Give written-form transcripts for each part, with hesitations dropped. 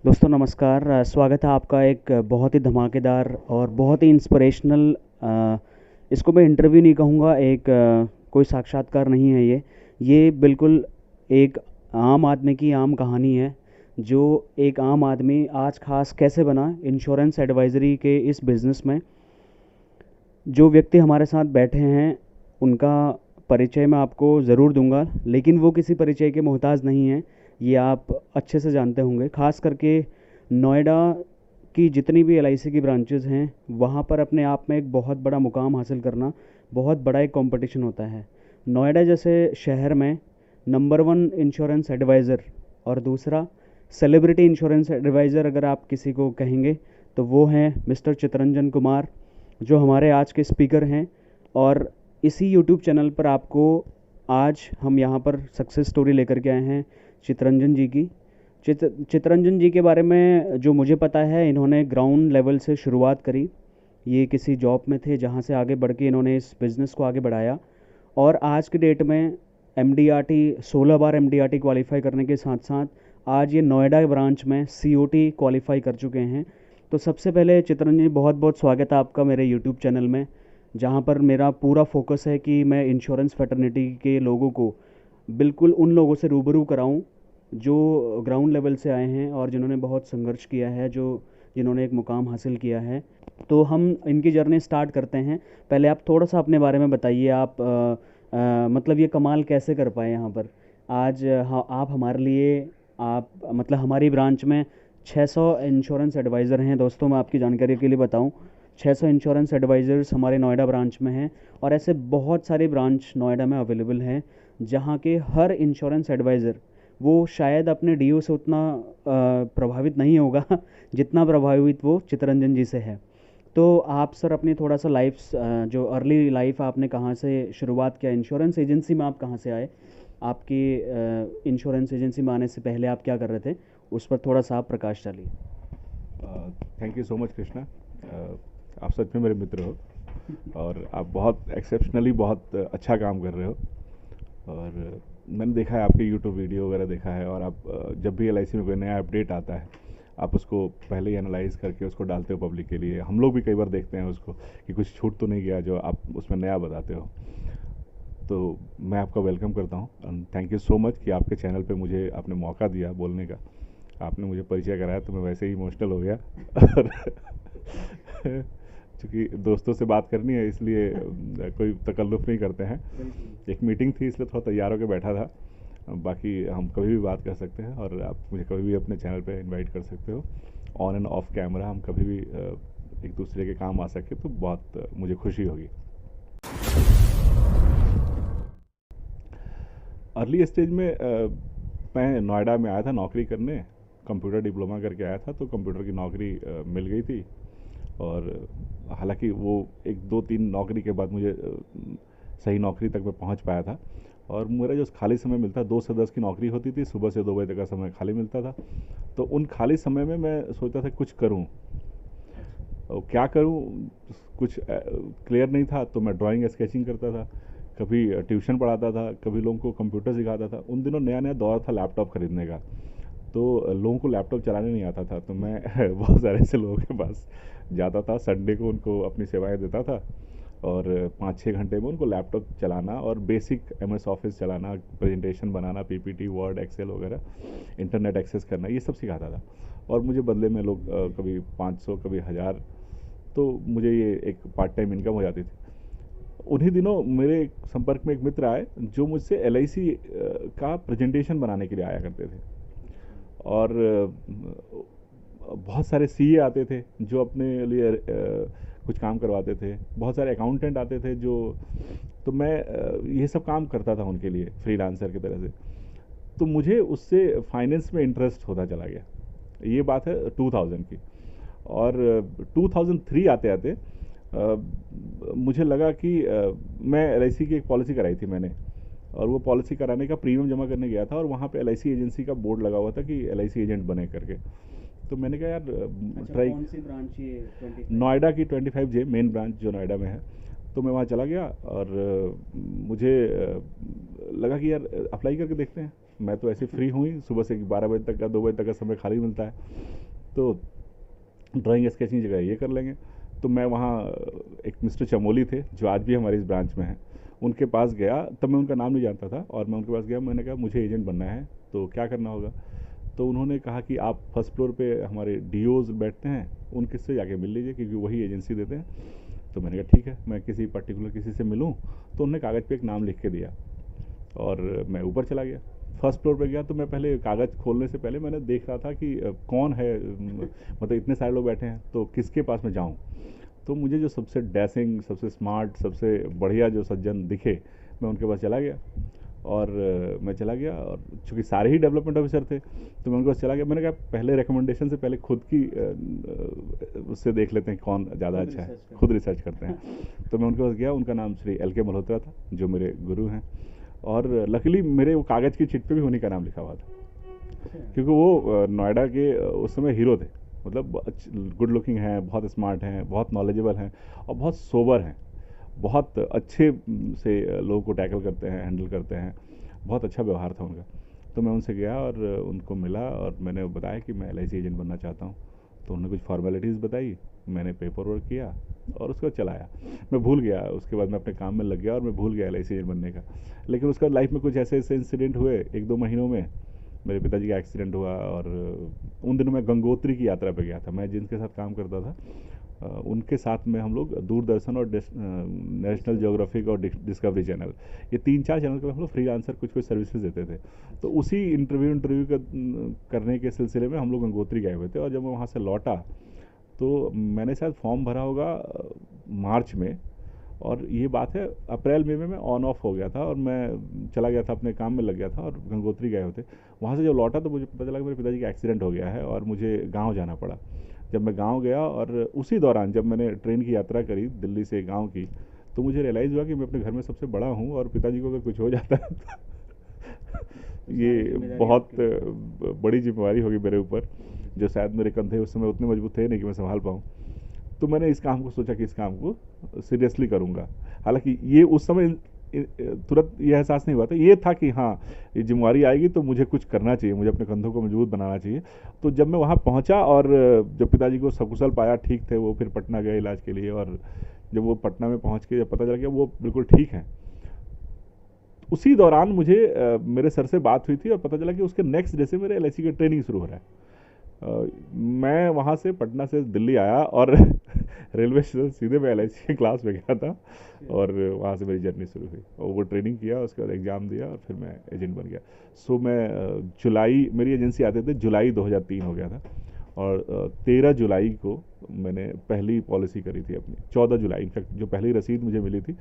दोस्तों नमस्कार। स्वागत है आपका एक बहुत ही धमाकेदार और बहुत ही इंस्पिरेशनल, इसको मैं इंटरव्यू नहीं कहूँगा, एक कोई साक्षात्कार नहीं है ये बिल्कुल एक आम आदमी की आम कहानी है। जो एक आम आदमी आज खास कैसे बना इंश्योरेंस एडवाइजरी के इस बिज़नेस में। जो व्यक्ति हमारे साथ बैठे हैं उनका परिचय मैं आपको ज़रूर दूंगा, लेकिन वो किसी परिचय के मोहताज नहीं हैं। ये आप अच्छे से जानते होंगे। खास करके नोएडा की जितनी भी एलआईसी की ब्रांचेज़ हैं वहाँ पर अपने आप में एक बहुत बड़ा मुकाम हासिल करना बहुत बड़ा एक कंपटीशन होता है। नोएडा जैसे शहर में नंबर वन इंश्योरेंस एडवाइज़र और दूसरा सेलिब्रिटी इंश्योरेंस एडवाइज़र अगर आप किसी को कहेंगे तो वो हैं मिस्टर चितरंजन कुमार, जो हमारे आज के स्पीकर हैं। और इसी यूट्यूब चैनल पर आपको आज हम यहाँ पर सक्सेस स्टोरी लेकर के आए हैं चितरंजन जी की। चितरंजन जी के बारे में जो मुझे पता है, इन्होंने ग्राउंड लेवल से शुरुआत करी। ये किसी जॉब में थे जहाँ से आगे बढ़ के इन्होंने इस बिज़नेस को आगे बढ़ाया और आज की डेट में एमडीआरटी 16 बार एमडीआरटी क्वालिफाई करने के साथ साथ आज ये नोएडा ब्रांच में सीओटी क्वालिफाई कर चुके हैं। तो सबसे पहले चितरंजन जी, बहुत बहुत स्वागत है आपका मेरे यूट्यूब चैनल में, जहाँ पर मेरा पूरा फोकस है कि मैं इंश्योरेंस फैटर्निटी के लोगों को बिल्कुल उन लोगों से रूबरू कराऊं जो ग्राउंड लेवल से आए हैं और जिन्होंने बहुत संघर्ष किया है, जो जिन्होंने एक मुकाम हासिल किया है। तो हम इनकी जर्नी स्टार्ट करते हैं। पहले आप थोड़ा सा अपने बारे में बताइए। आप मतलब ये कमाल कैसे कर पाए यहाँ पर आज। हाँ, आप हमारे लिए, आप मतलब हमारी ब्रांच में 600 इंश्योरेंस एडवाइज़र हैं। दोस्तों मैं आपकी जानकारी के लिए बताऊं, 600 इंश्योरेंस एडवाइज़र्स हमारे नोएडा ब्रांच में हैं और ऐसे बहुत सारे ब्रांच नोएडा में अवेलेबल हैं जहाँ के हर इंश्योरेंस एडवाइज़र वो शायद अपने डीओ से उतना प्रभावित नहीं होगा जितना प्रभावित वो चितरंजन जी से है। तो आप सर अपनी थोड़ा सा लाइफ, जो अर्ली लाइफ आपने कहाँ से शुरुआत किया, इंश्योरेंस एजेंसी में आप कहाँ से आए, आपकी इंश्योरेंस एजेंसी में आने से पहले आप क्या कर रहे थे, उस पर थोड़ा सा आप प्रकाश डालिए। Thank you so much Krishna. आप सच में मेरे मित्र हो और आप बहुत एक्सेप्शनली बहुत अच्छा काम कर रहे हो। और मैंने देखा है आपके यूट्यूब वीडियो वगैरह देखा है, और आप जब भी एलआईसी में कोई नया अपडेट आता है आप उसको पहले ही एनालाइज करके उसको डालते हो पब्लिक के लिए। हम लोग भी कई बार देखते हैं उसको कि कुछ छूट तो नहीं गया जो आप उसमें नया बताते हो। तो मैं आपका वेलकम करता हूँ and thank you so much कि आपके चैनल पे मुझे आपने मौका दिया बोलने का। आपने मुझे परिचय कराया तो मैं वैसे ही इमोशनल हो गया और चूँकि दोस्तों से बात करनी है इसलिए कोई तकल्लुफ़ नहीं करते हैं। एक मीटिंग थी इसलिए थोड़ा तैयार होकर बैठा था। बाकी हम कभी भी बात कर सकते हैं और आप मुझे कभी भी अपने चैनल पे इनवाइट कर सकते हो। ऑन एंड ऑफ कैमरा हम कभी भी एक दूसरे के काम आ सके तो बहुत मुझे खुशी होगी। अर्ली स्टेज में मैं नोएडा में आया था नौकरी करने। कंप्यूटर डिप्लोमा करके आया था तो कंप्यूटर की नौकरी मिल गई थी। और हालांकि वो एक दो तीन नौकरी के बाद मुझे सही नौकरी तक मैं पहुंच पाया था। और मेरा जो खाली समय मिलता 2 से 10 की नौकरी होती थी, सुबह से 2 बजे तक का समय खाली मिलता था। तो उन खाली समय में मैं सोचता था कुछ करूं, और क्या करूं कुछ क्लियर नहीं था। तो मैं ड्राइंग स्केचिंग करता था, कभी ट्यूशन पढ़ाता था, कभी लोगों को कंप्यूटर सिखाता था। उन दिनों नया नया दौर था लैपटॉप खरीदने का, तो लोगों को लैपटॉप चलाने नहीं आता था। तो मैं बहुत सारे ऐसे लोगों के पास जाता था, संडे को उनको अपनी सेवाएं देता था और 5-6 घंटे में उनको लैपटॉप चलाना और बेसिक एमएस ऑफिस चलाना, प्रेजेंटेशन बनाना, पीपीटी, वर्ड, एक्सेल वगैरह, इंटरनेट एक्सेस करना, ये सब सिखाता था। और मुझे बदले में लोग कभी 500 कभी 1000, तो मुझे ये एक पार्ट टाइम इनकम हो जाती थी। उन्हीं दिनों मेरे संपर्क में एक मित्र आए जो मुझसे एलआईसी का प्रेजेंटेशन बनाने के लिए आया करते थे। और बहुत सारे सीए आते थे जो अपने लिए कुछ काम करवाते थे, बहुत सारे अकाउंटेंट आते थे जो, तो मैं ये सब काम करता था उनके लिए फ्रीलांसर की तरह से। तो मुझे उससे फाइनेंस में इंटरेस्ट होता चला गया। ये बात है 2000 की। और 2003 आते आते मुझे लगा कि मैं एलआईसी की एक पॉलिसी कराई थी मैंने, और वो पॉलिसी कराने का प्रीमियम जमा करने गया था और वहाँ पे एलआईसी एजेंसी का बोर्ड लगा हुआ था कि एलआईसी एजेंट बने करके। तो मैंने कहा यार ट्राई। कौन सी ब्रांच ये 25? नोएडा की 25J मेन ब्रांच जो नोएडा में है। तो मैं वहाँ चला गया और मुझे लगा कि यार अप्लाई करके देखते हैं। मैं तो ऐसे फ्री हुई, सुबह से 12 बजे तक का 2 बजे तक का समय खाली मिलता है, तो ड्राइंग स्केचिंग जगह ये कर लेंगे। तो मैं वहाँ एक मिस्टर चमोली थे जो आज भी हमारे इस ब्रांच में हैं, उनके पास गया। तब मैं उनका नाम नहीं जानता था, और मैं उनके पास गया, मैंने कहा मुझे एजेंट बनना है तो क्या करना होगा। तो उन्होंने कहा कि आप फर्स्ट फ्लोर पे हमारे डीओज बैठते हैं, उनके से जाके मिल लीजिए क्योंकि वही एजेंसी देते हैं। तो मैंने कहा ठीक है, मैं किसी पर्टिकुलर किसी से मिलूँ। तो उन्होंने कागज़ पे एक नाम लिख के दिया और मैं ऊपर चला गया। फर्स्ट फ्लोर पे गया तो मैं पहले कागज़ खोलने से पहले मैंने देख रहा था कि कौन है, मतलब इतने सारे लोग बैठे हैं तो किसके पास मैं जाऊँ। तो मुझे जो सबसे डैसिंग, सबसे स्मार्ट, सबसे बढ़िया जो सज्जन दिखे, मैं उनके पास चला गया। और मैं चला गया, और चूँकि सारे ही डेवलपमेंट ऑफिसर थे तो मैं उनके पास चला गया। मैंने कहा पहले रिकमेंडेशन से पहले खुद की उससे देख लेते हैं कौन ज़्यादा अच्छा है, खुद रिसर्च करते हैं। तो मैं उनके पास गया, उनका नाम श्री LK मल्होत्रा था जो मेरे गुरु हैं, और लकीली मेरे वो कागज़ की चिट पे भी उन्हीं का नाम लिखा हुआ था, क्योंकि वो नोएडा के उस समय हीरो थे। मतलब गुड लुकिंग हैं, बहुत स्मार्ट हैं, बहुत नॉलेजेबल हैं, और बहुत सोबर हैं, बहुत अच्छे से लोगों को टैकल करते हैं, हैंडल करते हैं, बहुत अच्छा व्यवहार था उनका। तो मैं उनसे गया और उनको मिला, और मैंने बताया कि मैं LIC एजेंट बनना चाहता हूँ। तो उन्होंने कुछ फॉर्मेलिटीज़ बताई, मैंने पेपर वर्क किया और उसको चलाया। मैं भूल गया, उसके बाद मैं अपने काम में लग गया और मैं भूल गया LIC एजेंट बनने का। लेकिन उसका लाइफ में कुछ ऐसे ऐसे इंसिडेंट हुए 1-2 महीनों में। मेरे पिताजी का एक्सीडेंट हुआ, और उन दिनों मैं गंगोत्री की यात्रा पे गया था। मैं जिनके साथ काम करता था उनके साथ में हम लोग दूरदर्शन और नेशनल ज्योग्राफिक और डिस्कवरी चैनल, ये 3-4 चैनल पे हम लोग फ्रीलांसर कुछ सर्विसेज देते थे। तो उसी इंटरव्यू करने के सिलसिले में हम लोग गंगोत्री गए हुए थे। और जब मैं वहाँ से लौटा तो मैंने शायद फॉर्म भरा होगा मार्च में, और ये बात है अप्रैल मई में मैं ऑन ऑफ हो गया था, और मैं चला गया था, अपने काम में लग गया था, और गंगोत्री गए होते। वहाँ से जब लौटा तो मुझे पता चला कि मेरे पिताजी का एक्सीडेंट हो गया है और मुझे गांव जाना पड़ा। जब मैं गांव गया, और उसी दौरान जब मैंने ट्रेन की यात्रा करी दिल्ली से गांव की, तो मुझे रियलाइज़ हुआ कि मैं अपने घर में सबसे बड़ा हूँ, और पिताजी को अगर कुछ हो जाता है तो ये बहुत बड़ी जिम्मेवारी होगी मेरे ऊपर, जो शायद मेरे कंधे उस समय उतने मजबूत थे नहीं कि मैं संभाल पाऊँ। तो मैंने इस काम को सोचा कि इस काम को सीरियसली करूँगा। हालांकि ये उस समय तुरंत ये एहसास नहीं हुआ था, ये था कि हाँ ये जिम्मेवारी आएगी तो मुझे कुछ करना चाहिए, मुझे अपने कंधों को मजबूत बनाना चाहिए। तो जब मैं वहाँ पहुँचा और जब पिताजी को सकुशल पाया, ठीक थे वो, फिर पटना गए इलाज के लिए, और जब वो पटना में पहुँच के जब पता चला कि वो बिल्कुल ठीक हैं, उसी दौरान मुझे मेरे सर से बात हुई थी और पता चला कि उसके नेक्स्ट डे से मेरे LIC की ट्रेनिंग शुरू हो रहा है। मैं वहाँ से पटना से दिल्ली आया और रेलवे स्टेशन सीधे मैं LIC की क्लास में गया था, और वहाँ से मेरी जर्नी शुरू हुई, और वो ट्रेनिंग किया, उसके बाद एग्ज़ाम दिया, और फिर मैं एजेंट बन गया। सो मैं जुलाई, मेरी एजेंसी आते थे जुलाई 2003 हो गया था, और 13 जुलाई को मैंने पहली पॉलिसी करी थी अपनी। 14 जुलाई, इनफैक्ट जो पहली रसीद मुझे मिली थी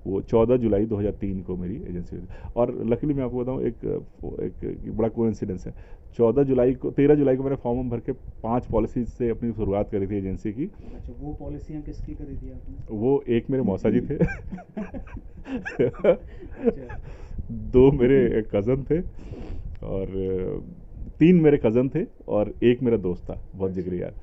वो 14 जुलाई 2003 को मेरी एजेंसी हुई। और लकीली मैं आपको बताऊँ, एक बड़ा कोइंसिडेंस है। 13 जुलाई को मैंने फॉर्म भर के 5 पॉलिसी से अपनी शुरुआत करी थी एजेंसी की। अच्छा, वो पॉलिसियाँ किसकी करी थी आपने? वो एक मेरे मौसा जी थे अच्छा। 2 मेरे कज़न थे, और 3 मेरे कज़न थे, और एक मेरा दोस्त था, बहुत जिगरी यार।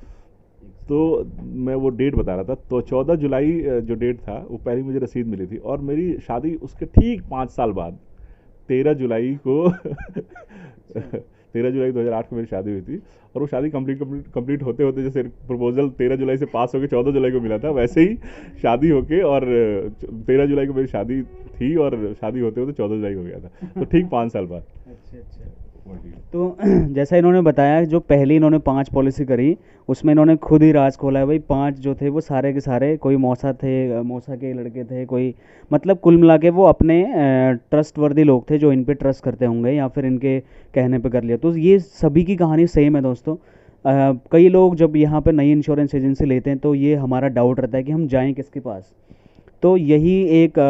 तो मैं वो डेट बता रहा था, तो 14 जुलाई जो डेट था वो पहली मुझे रसीद मिली थी, और मेरी शादी उसके ठीक 5 साल बाद 13 जुलाई को 13 जुलाई 2008 को मेरी शादी हुई थी। और वो शादी कंप्लीट होते होते, जैसे प्रपोजल 13 जुलाई से पास होकर 14 जुलाई को मिला था, वैसे ही शादी होके, और 13 जुलाई को मेरी शादी थी और शादी होते होते 14 जुलाई को गया था, तो ठीक 5 साल बाद। अच्छा। तो जैसा इन्होंने बताया, जो पहली इन्होंने 5 पॉलिसी करी उसमें इन्होंने खुद ही राज खोला है भाई। 5 जो थे वो सारे के सारे, कोई मौसा थे, मौसा के लड़के थे, कोई मतलब कुल मिला के वो अपने ट्रस्ट वर्दी लोग थे जो इन पे ट्रस्ट करते होंगे, या फिर इनके कहने पे कर लिया। तो ये सभी की कहानी सेम है दोस्तों। कई लोग जब यहाँ पे नई इंश्योरेंस एजेंसी लेते हैं तो ये हमारा डाउट रहता है कि हम जाएं किसके पास। तो यही एक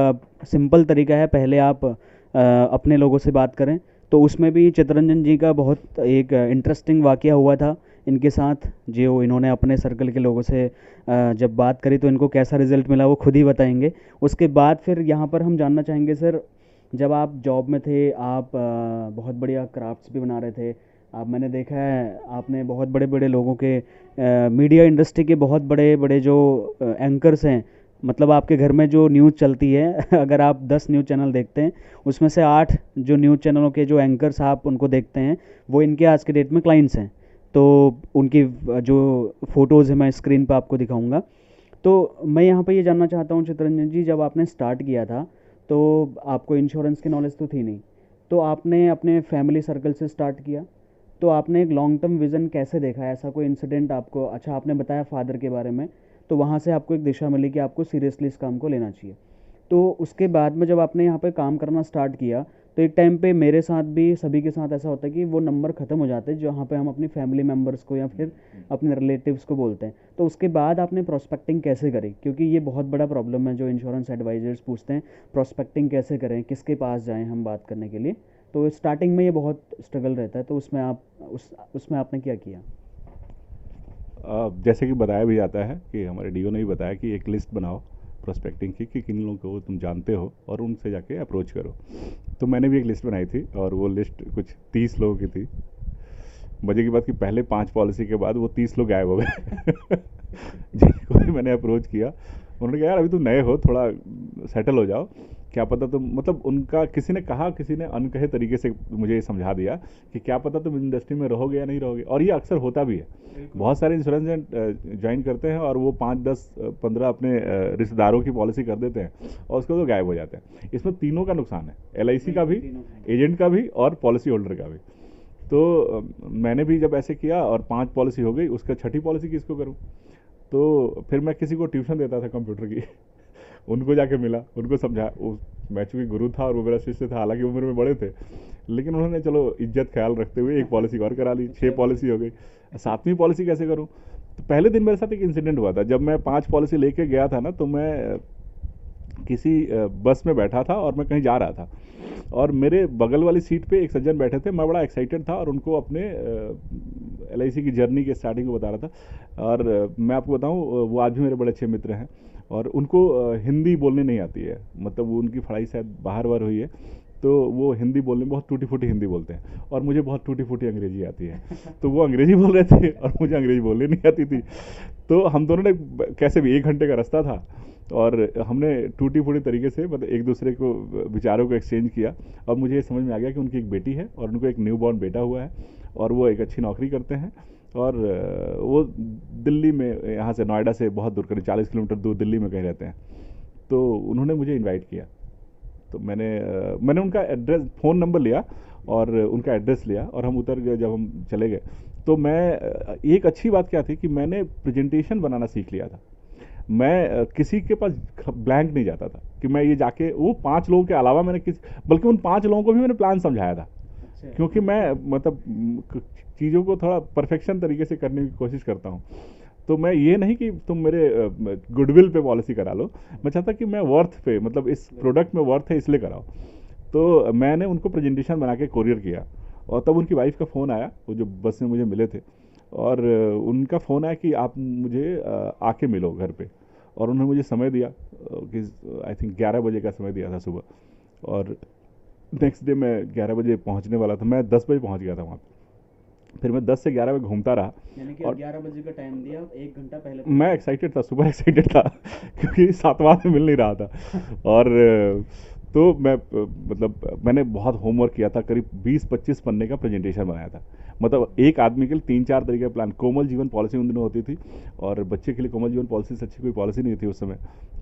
सिंपल तरीका है, पहले आप अपने लोगों से बात करें। तो उसमें भी चित्तरंजन जी का बहुत एक इंटरेस्टिंग वाकया हुआ था इनके साथ, जो इन्होंने अपने सर्कल के लोगों से जब बात करी तो इनको कैसा रिजल्ट मिला वो खुद ही बताएंगे। उसके बाद फिर यहाँ पर हम जानना चाहेंगे सर, जब आप जॉब में थे आप बहुत बढ़िया क्राफ्ट्स भी बना रहे थे। आप, मैंने देखा है आपने बहुत बड़े बड़े लोगों के मीडिया इंडस्ट्री के बहुत बड़े बड़े जो एंकर्स हैं मतलब आपके घर में जो न्यूज़ चलती है अगर आप 10 न्यूज़ चैनल देखते हैं, उसमें से 8 जो न्यूज़ चैनलों के जो एंकर्स आप उनको देखते हैं, वो इनके आज के डेट में क्लाइंट्स हैं। तो उनकी जो फ़ोटोज़ है मैं स्क्रीन पे आपको दिखाऊंगा। तो मैं यहाँ पे ये जानना चाहता हूँ चितरंजन जी, जब आपने स्टार्ट किया था तो आपको इंश्योरेंस की नॉलेज तो थी नहीं, तो आपने अपने फैमिली सर्कल से स्टार्ट किया, तो आपने एक लॉन्ग टर्म विज़न कैसे देखा? ऐसा कोई इंसिडेंट आपको, अच्छा आपने बताया फादर के बारे में, तो वहाँ से आपको एक दिशा मिली कि आपको सीरियसली इस काम को लेना चाहिए। तो उसके बाद में जब आपने यहाँ पे काम करना स्टार्ट किया, तो एक टाइम पे मेरे साथ भी, सभी के साथ ऐसा होता है कि वो नंबर ख़त्म हो जाते हैं जहाँ पे हम अपनी फैमिली मेम्बर्स को या फिर अपने रिलेटिव्स को बोलते हैं। तो उसके बाद आपने प्रोस्पेक्टिंग कैसे करी? क्योंकि ये बहुत बड़ा प्रॉब्लम है जो इंश्योरेंस एडवाइजर्स पूछते हैं, प्रोस्पेक्टिंग कैसे करें, किसके पास जाएं हम बात करने के लिए। तो स्टार्टिंग में ये बहुत स्ट्रगल रहता है, तो उसमें आप उसमें आपने क्या किया? जैसे कि बताया भी जाता है कि हमारे डीओ ने भी बताया कि एक लिस्ट बनाओ प्रोस्पेक्टिंग की कि किन लोगों को तुम जानते हो और उनसे जाके अप्रोच करो। तो मैंने भी एक लिस्ट बनाई थी और वो लिस्ट कुछ 30 लोगों की थी। मजे की बात कि पहले 5 पॉलिसी के बाद वो 30 लोग गायब हो गए जिनको भी मैंने अप्रोच किया, उन्होंने कहा यार अभी तुम नए हो, थोड़ा सेटल हो जाओ, क्या पता तुम, मतलब उनका किसी ने कहा, किसी ने अनकहे तरीके से मुझे ये समझा दिया कि क्या पता तुम इंडस्ट्री में रहोगे या नहीं रहोगे। और ये अक्सर होता भी है, बहुत सारे इंश्योरेंस ज्वाइन करते हैं और वो 5 10 15 अपने रिश्तेदारों की पॉलिसी कर देते हैं और उसके बाद वो गायब हो जाते हैं। इसमें तीनों का नुकसान है, LIC का भी, एजेंट का भी और पॉलिसी होल्डर का भी। तो मैंने भी जब ऐसे किया और 5 पॉलिसी हो गई, उसका 6ठी पॉलिसी किसको करूं? तो फिर मैं किसी को ट्यूशन देता था कंप्यूटर की उनको जाके मिला, उनको समझा, मैं चूँकि गुरु था और वो मेरा शिष्य था, हालांकि उम्र में बड़े थे, लेकिन उन्होंने चलो इज्जत ख्याल रखते हुए एक पॉलिसी और करा ली, 6 पॉलिसी हो गई। 7वीं पॉलिसी कैसे करूँ? तो पहले दिन मेरे साथ एक इंसिडेंट हुआ था। जब मैं 5 पॉलिसी लेके गया था ना, तो मैं किसी बस में बैठा था और मैं कहीं जा रहा था और मेरे बगल वाली सीट पे एक सज्जन बैठे थे। मैं बड़ा एक्साइटेड था और उनको अपने LIC की जर्नी के स्टार्टिंग को बता रहा था। और मैं आपको बताऊं, वो आज भी मेरे बड़े अच्छे मित्र हैं और उनको हिंदी बोलने नहीं आती है, मतलब वो उनकी पढ़ाई शायद बाहर वार हुई है, तो वो हिंदी बोलने में बहुत टूटी फूटी हिंदी बोलते हैं और मुझे बहुत टूटी फूटी अंग्रेजी आती है। तो वो अंग्रेजी बोल रहे थे और मुझे अंग्रेजी बोलने नहीं आती थी। तो हम दोनों ने कैसे भी 1 घंटे का रास्ता था और हमने टूटी फूटी तरीके से मतलब एक दूसरे को विचारों को एक्सचेंज किया और मुझे ये समझ में आ गया कि उनकी एक बेटी है और उनको एक न्यू बॉर्न बेटा हुआ है और वो एक अच्छी नौकरी करते हैं और वो दिल्ली में, यहाँ से नोएडा से बहुत दूर, करीब 40 किलोमीटर दूर दिल्ली में कहीं रहते हैं। तो उन्होंने मुझे इनवाइट किया, तो मैंने उनका एड्रेस, फ़ोन नंबर लिया और उनका एड्रेस लिया और हम उतर गए। जब हम चले गए तो मैं, एक अच्छी बात क्या थी कि मैंने प्रेजेंटेशन बनाना सीख लिया था। मैं किसी के पास ब्लैंक नहीं जाता था कि मैं ये जाके, वो 5 लोगों के अलावा मैंने बल्कि उन 5 लोगों को भी मैंने प्लान समझाया था। क्योंकि मैं मतलब चीज़ों को थोड़ा परफेक्शन तरीके से करने की कोशिश करता हूँ। तो मैं ये नहीं कि तुम मेरे गुडविल पे पॉलिसी करा लो, मैं चाहता कि मैं वर्थ पे, मतलब इस प्रोडक्ट में वर्थ है इसलिए कराओ। तो मैंने उनको प्रेजेंटेशन बना के कोरियर किया और तब उनकी वाइफ का फ़ोन आया, वो जो बस में मुझे मिले थे, और उनका फ़ोन आया कि आप मुझे आके मिलो घर पे। और उन्होंने मुझे समय दिया कि आई थिंक 11 बजे का समय दिया था सुबह, और नेक्स्ट डे मैं 11 बजे पहुंचने वाला था। मैं 10 बजे पहुंच गया था वहाँ पे। फिर मैं 10 से 11 बजे घूमता रहा। यानी कि और 11 बजे का टाइम दिया, 1 घंटा पहले मैं एक्साइटेड था, सुबह एक्साइटेड था क्योंकि 7वां में मिल नहीं रहा था। और तो मैं मतलब मैंने बहुत होमवर्क किया था, करीब 20-25 पन्ने का प्रेजेंटेशन बनाया था। मतलब एक आदमी के लिए 3-4 तरीके का प्लान। कोमल जीवन पॉलिसी उन दिनों होती थी और बच्चे के लिए कोमल जीवन पॉलिसी से अच्छी कोई पॉलिसी नहीं थी उस समय।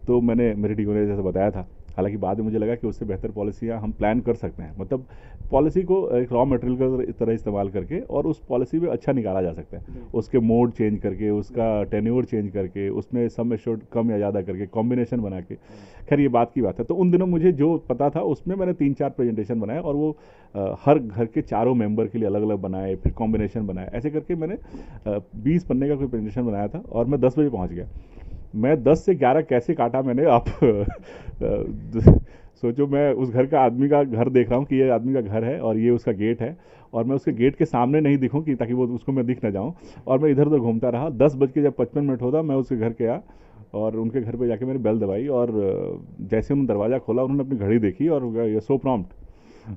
तो मैंने, मेरे डीओ ने जैसे बताया था, हालांकि बाद में मुझे लगा कि उससे बेहतर पॉलिसियाँ हम प्लान कर सकते हैं, मतलब पॉलिसी को एक रॉ मटेरियल की तरह इस्तेमाल करके और उस पॉलिसी में अच्छा निकाला जा सकता है, उसके मोड चेंज करके, उसका टेन्योर चेंज करके, उसमें सम एश्योर्ड कम या ज़्यादा करके, कॉम्बिनेशन बना के। खैर ये बात की बात है। तो उन दिनों मुझे जो पता था उसमें मैंने 3-4 प्रेजेंटेशन बनाए और वो हर घर के चारों मेंबर के लिए अलग अलग बनाए, फिर कॉम्बिनेशन बनाए, ऐसे करके मैंने 20 पन्ने का कोई प्रेजेंटेशन बनाया था और मैं 10 बजे पहुंच गया। मैं 10 से 11 कैसे काटा मैंने, आप सोचो। मैं उस घर का, आदमी का घर देख रहा हूँ कि ये आदमी का घर है और ये उसका गेट है, और मैं उसके गेट के सामने नहीं दिखूँ कि ताकि वो उसको मैं दिख ना जाऊँ, और मैं इधर उधर घूमता रहा। 10 बज के जब 55 मिनट होता, मैं उसके घर गया और उनके घर पे जाके मैंने बेल दबाई और जैसे उन्होंने दरवाज़ा खोला, उन्होंने अपनी घड़ी देखी और ये सो प्रॉम्प्ट।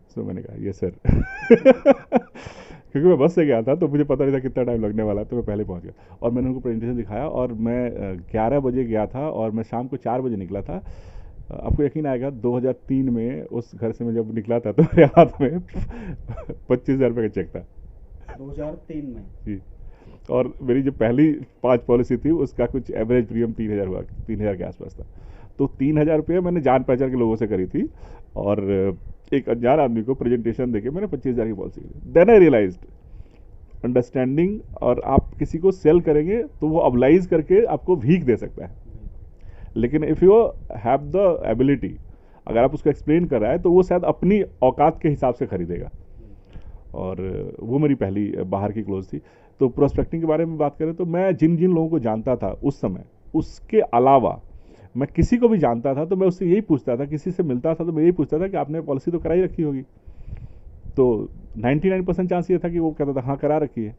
सो मैंने कहा ये सर क्योंकि मैं बस से गया था तो मुझे पता नहीं था कितना टाइम लगने वाला है, तो मैं पहले पहुंच गया और मैंने उनको प्रेजेंटेशन दिखाया और मैं 11 बजे गया था और मैं शाम को 4 बजे निकला था। आपको यकीन आएगा 2003 में उस घर से मैं जब निकला था तो मेरे हाथ में 25,000 रुपये का चेक था। 2003 में? जी। और मेरी जो पहली 5 पॉलिसी थी उसका कुछ एवरेज प्रीमियम 3,000 हुआ, 3,000 के आसपास था। तो 3,000 रुपये मैंने जान पहचान के लोगों से करी थी और एक अनजान आदमी को प्रेजेंटेशन देके मैंने 25,000 की पॉलिसी की। देन आई रियलाइज्ड अंडरस्टैंडिंग, और आप किसी को सेल करेंगे तो वो अबलाइज करके आपको भीख दे सकता है, लेकिन if you have the ability, अगर आप उसको एक्सप्लेन कर रहा है तो वो शायद अपनी औकात के हिसाब से खरीदेगा। और वो मेरी पहली बाहर की क्लोज थी। तो प्रोस्पेक्टिंग के बारे में बात करें तो मैं जिन जिन लोगों को जानता था उस समय, उसके अलावा मैं किसी को भी जानता था तो मैं उससे यही पूछता था, किसी से मिलता था तो मैं यही पूछता था कि आपने पॉलिसी तो कराई रखी होगी। तो 99% चांस ये था कि वो कहता था हाँ करा रखी है,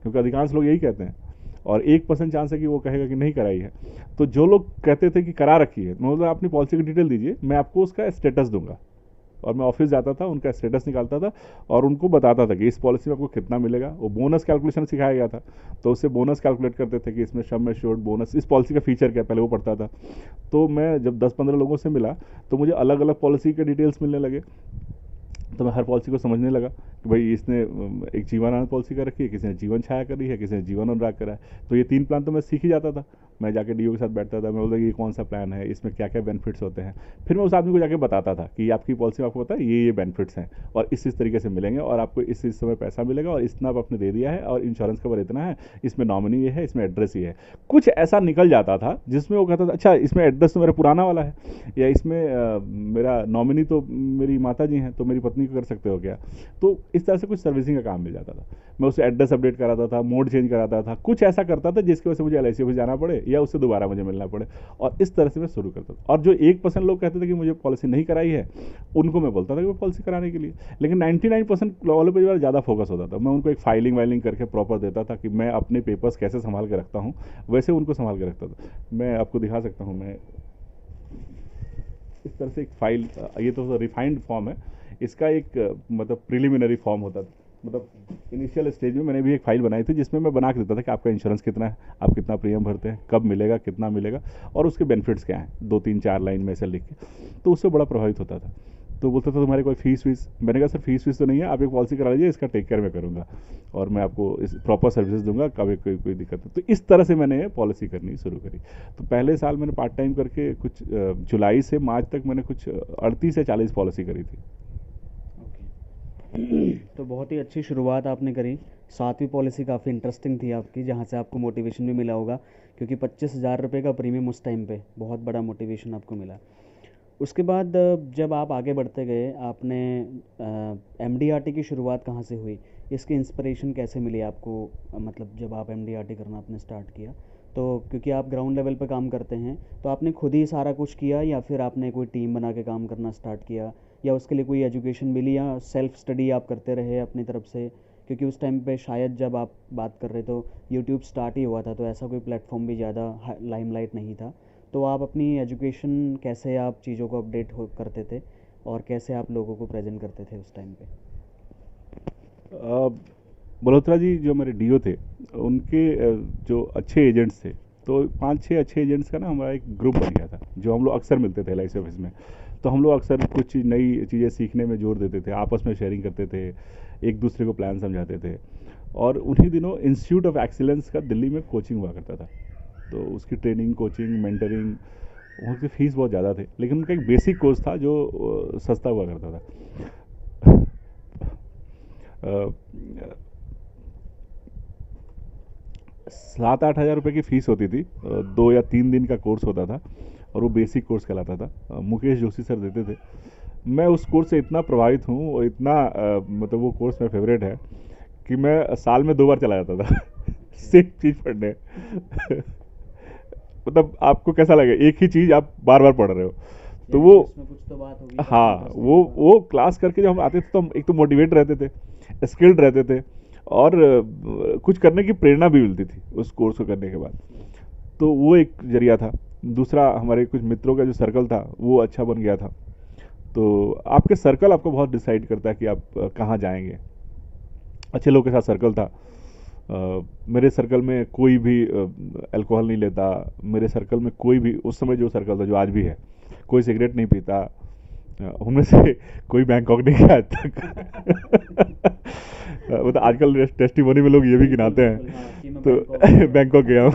क्योंकि अधिकांश लोग यही कहते हैं, और 1% चांस है कि वो कहेगा कि नहीं कराई है। तो जो लोग कहते थे कि करा रखी है, मैं बोलता अपनी पॉलिसी की डिटेल दीजिए, मैं आपको उसका स्टेटस दूंगा। और मैं ऑफिस जाता था, उनका स्टेटस निकालता था और उनको बताता था कि इस पॉलिसी में आपको कितना मिलेगा। वो बोनस कैलकुलेशन सिखाया गया था, तो उससे बोनस कैलकुलेट करते थे कि इसमें सम एश्योर्ड बोनस, इस पॉलिसी का फीचर क्या, पहले वो पढ़ता था। तो मैं जब 10-15 लोगों से मिला तो मुझे अलग अलग पॉलिसी के डिटेल्स मिलने लगे, तो मैं हर पॉलिसी को समझने लगा कि भाई इसने एक जीवन आनंद पॉलिसी कर रखी है, किसी ने जीवन छाया करी है, किसी ने जीवन अनुराग करा है। तो ये 3 प्लान तो मैं सीख ही जाता था। मैं जाके डीओ के साथ बैठता था, मैं बोलता ये कौन सा प्लान है, इसमें क्या क्या बेनिफिट्स होते हैं। फिर मैं उस आदमी को जाके बताता था कि आपकी पॉलिसी में आपको पता है ये बेनिफिट्स हैं और इस तरीके से मिलेंगे, और आपको इस समय पैसा मिलेगा, और इतना आपने दे दिया है, और इंश्योरेंस कवर इतना है, इसमें नॉमिनी ये है, इसमें एड्रेस ये है। कुछ ऐसा निकल जाता था जिसमें वो कहता था अच्छा इसमें एड्रेस तो मेरा पुराना वाला है, या इसमें मेरा नॉमिनी तो मेरी माता जी हैं तो मेरी पत्नी को कर सकते हो क्या। तो इस तरह से कुछ सर्विसिंग का काम मिल जाता था। मैं उसे एड्रेस अपडेट कराता था, मोड चेंज कराता था, कुछ ऐसा करता था जिसकी वजह से मुझे LIC ऑफिस जाना पड़े या उससे दोबारा मुझे मिलना पड़े, और इस तरह से मैं शुरू करता था। और जो 1% लोग कहते थे कि मुझे पॉलिसी नहीं कराई है, उनको मैं बोलता था कि वो पॉलिसी कराने के लिए। लेकिन 99% वालों पर ज़्यादा फोकस होता था। मैं उनको एक फाइलिंग वाइलिंग करके प्रॉपर देता था कि मैं अपने पेपर्स कैसे संभाल के रखता हूँ, वैसे उनको संभाल के रखता था। मैं आपको दिखा सकता हूँ, मैं इस तरह से एक फाइल, ये तो रिफाइंड फॉर्म है, इसका एक मतलब प्रिलिमिनरी फॉर्म होता था। मतलब इनिशियल स्टेज में मैंने भी एक फाइल बनाई थी जिसमें मैं बना के देता था कि आपका इंश्योरेंस कितना है, आप कितना प्रीमियम भरते हैं, कब मिलेगा, कितना मिलेगा, और उसके बेनिफिट्स क्या हैं, 2-3-4 लाइन में ऐसे लिख के। तो उससे बड़ा प्रभावित होता था। तो बोलता था तुम्हारी कोई फीस वीस, मैंने कहा सर फीस वीस तो नहीं है, आप एक पॉलिसी करा लीजिए, इसका टेक केयर मैं करूँगा और मैं आपको इस प्रॉपर सर्विसेज दूंगा, कभी कोई दिक्कत नहीं। तो इस तरह से मैंने पॉलिसी करनी शुरू करी। तो पहले साल मैंने पार्ट टाइम करके कुछ जुलाई से मार्च तक मैंने कुछ 38 से 40 पॉलिसी करी थी। तो बहुत ही अच्छी शुरुआत आपने करी। 7वीं पॉलिसी काफ़ी इंटरेस्टिंग थी आपकी, जहाँ से आपको मोटिवेशन भी मिला होगा, क्योंकि 25,000 रुपये का प्रीमियम उस टाइम पे बहुत बड़ा मोटिवेशन आपको मिला। उसके बाद जब आप आगे बढ़ते गए, आपने MDRT की शुरुआत कहाँ से हुई, इसकी इंस्पिरेशन कैसे मिली आपको? मतलब जब आप MDRT करना आपने स्टार्ट किया, तो क्योंकि आप ग्राउंड लेवल पे काम करते हैं, तो आपने खुद ही सारा कुछ किया या फिर आपने कोई टीम बना के काम करना स्टार्ट किया, या उसके लिए कोई एजुकेशन मिली, या सेल्फ स्टडी आप करते रहे अपनी तरफ से? क्योंकि उस टाइम पे शायद जब आप बात कर रहे तो यूट्यूब स्टार्ट ही हुआ था, तो ऐसा कोई प्लेटफॉर्म भी ज़्यादा लाइमलाइट नहीं था। तो आप अपनी एजुकेशन कैसे आप चीज़ों को अपडेट हो करते थे, और कैसे आप लोगों को प्रेजेंट करते थे उस टाइम पे? मल्होत्रा जी जो मेरे डीओ थे, उनके जो अच्छे एजेंट्स थे, तो 5-6 अच्छे एजेंट्स का ना हमारा एक ग्रुप बन गया था, जो हम लोग अक्सर मिलते थे LIC ऑफिस में। तो हम लोग अक्सर कुछ नई चीज़ें सीखने में जोर देते थे, आपस में शेयरिंग करते थे, एक दूसरे को प्लान समझाते थे। और उन्हीं दिनों इंस्टीट्यूट ऑफ एक्सीलेंस का दिल्ली में कोचिंग हुआ करता था, तो उसकी ट्रेनिंग, कोचिंग, मेंटरिंग, उनकी फ़ीस बहुत ज़्यादा थे, लेकिन उनका एक बेसिक कोर्स था जो सस्ता हुआ करता था। 7-8 हज़ार रुपये की फ़ीस होती थी, 2 या 3 दिन का कोर्स होता था, और वो बेसिक कोर्स कहलाता था। मुकेश जोशी सर देते थे। मैं उस कोर्स से इतना प्रभावित हूँ, और इतना मतलब वो कोर्स मेरा फेवरेट है कि मैं साल में 2 बार चला जाता था सेम चीज़ पढ़ने। मतलब आपको कैसा लगे, एक ही चीज़ आप बार बार पढ़ रहे हो, तो वो कुछ तो बात होगी। हाँ, वो क्लास करके जब हम आते थे तो हम एक तो मोटिवेट रहते थे, स्किल्ड रहते थे, और कुछ करने की प्रेरणा भी मिलती थी उस कोर्स को करने के बाद। तो वो एक जरिया था। दूसरा, हमारे कुछ मित्रों का जो सर्कल था वो अच्छा बन गया था। तो आपके सर्कल आपको बहुत डिसाइड करता है कि आप कहाँ जाएंगे। अच्छे लोगों के साथ सर्कल था। मेरे सर्कल में कोई भी अल्कोहल नहीं लेता, मेरे सर्कल में कोई भी, उस समय जो सर्कल था जो आज भी है, कोई सिगरेट नहीं पीता, उनमें से कोई बैंकॉक नहीं गया आज तक। मतलब आजकल टेस्टिमोनी में लोग ये भी गिनाते हैं, तो बैंकॉक गया हूँ,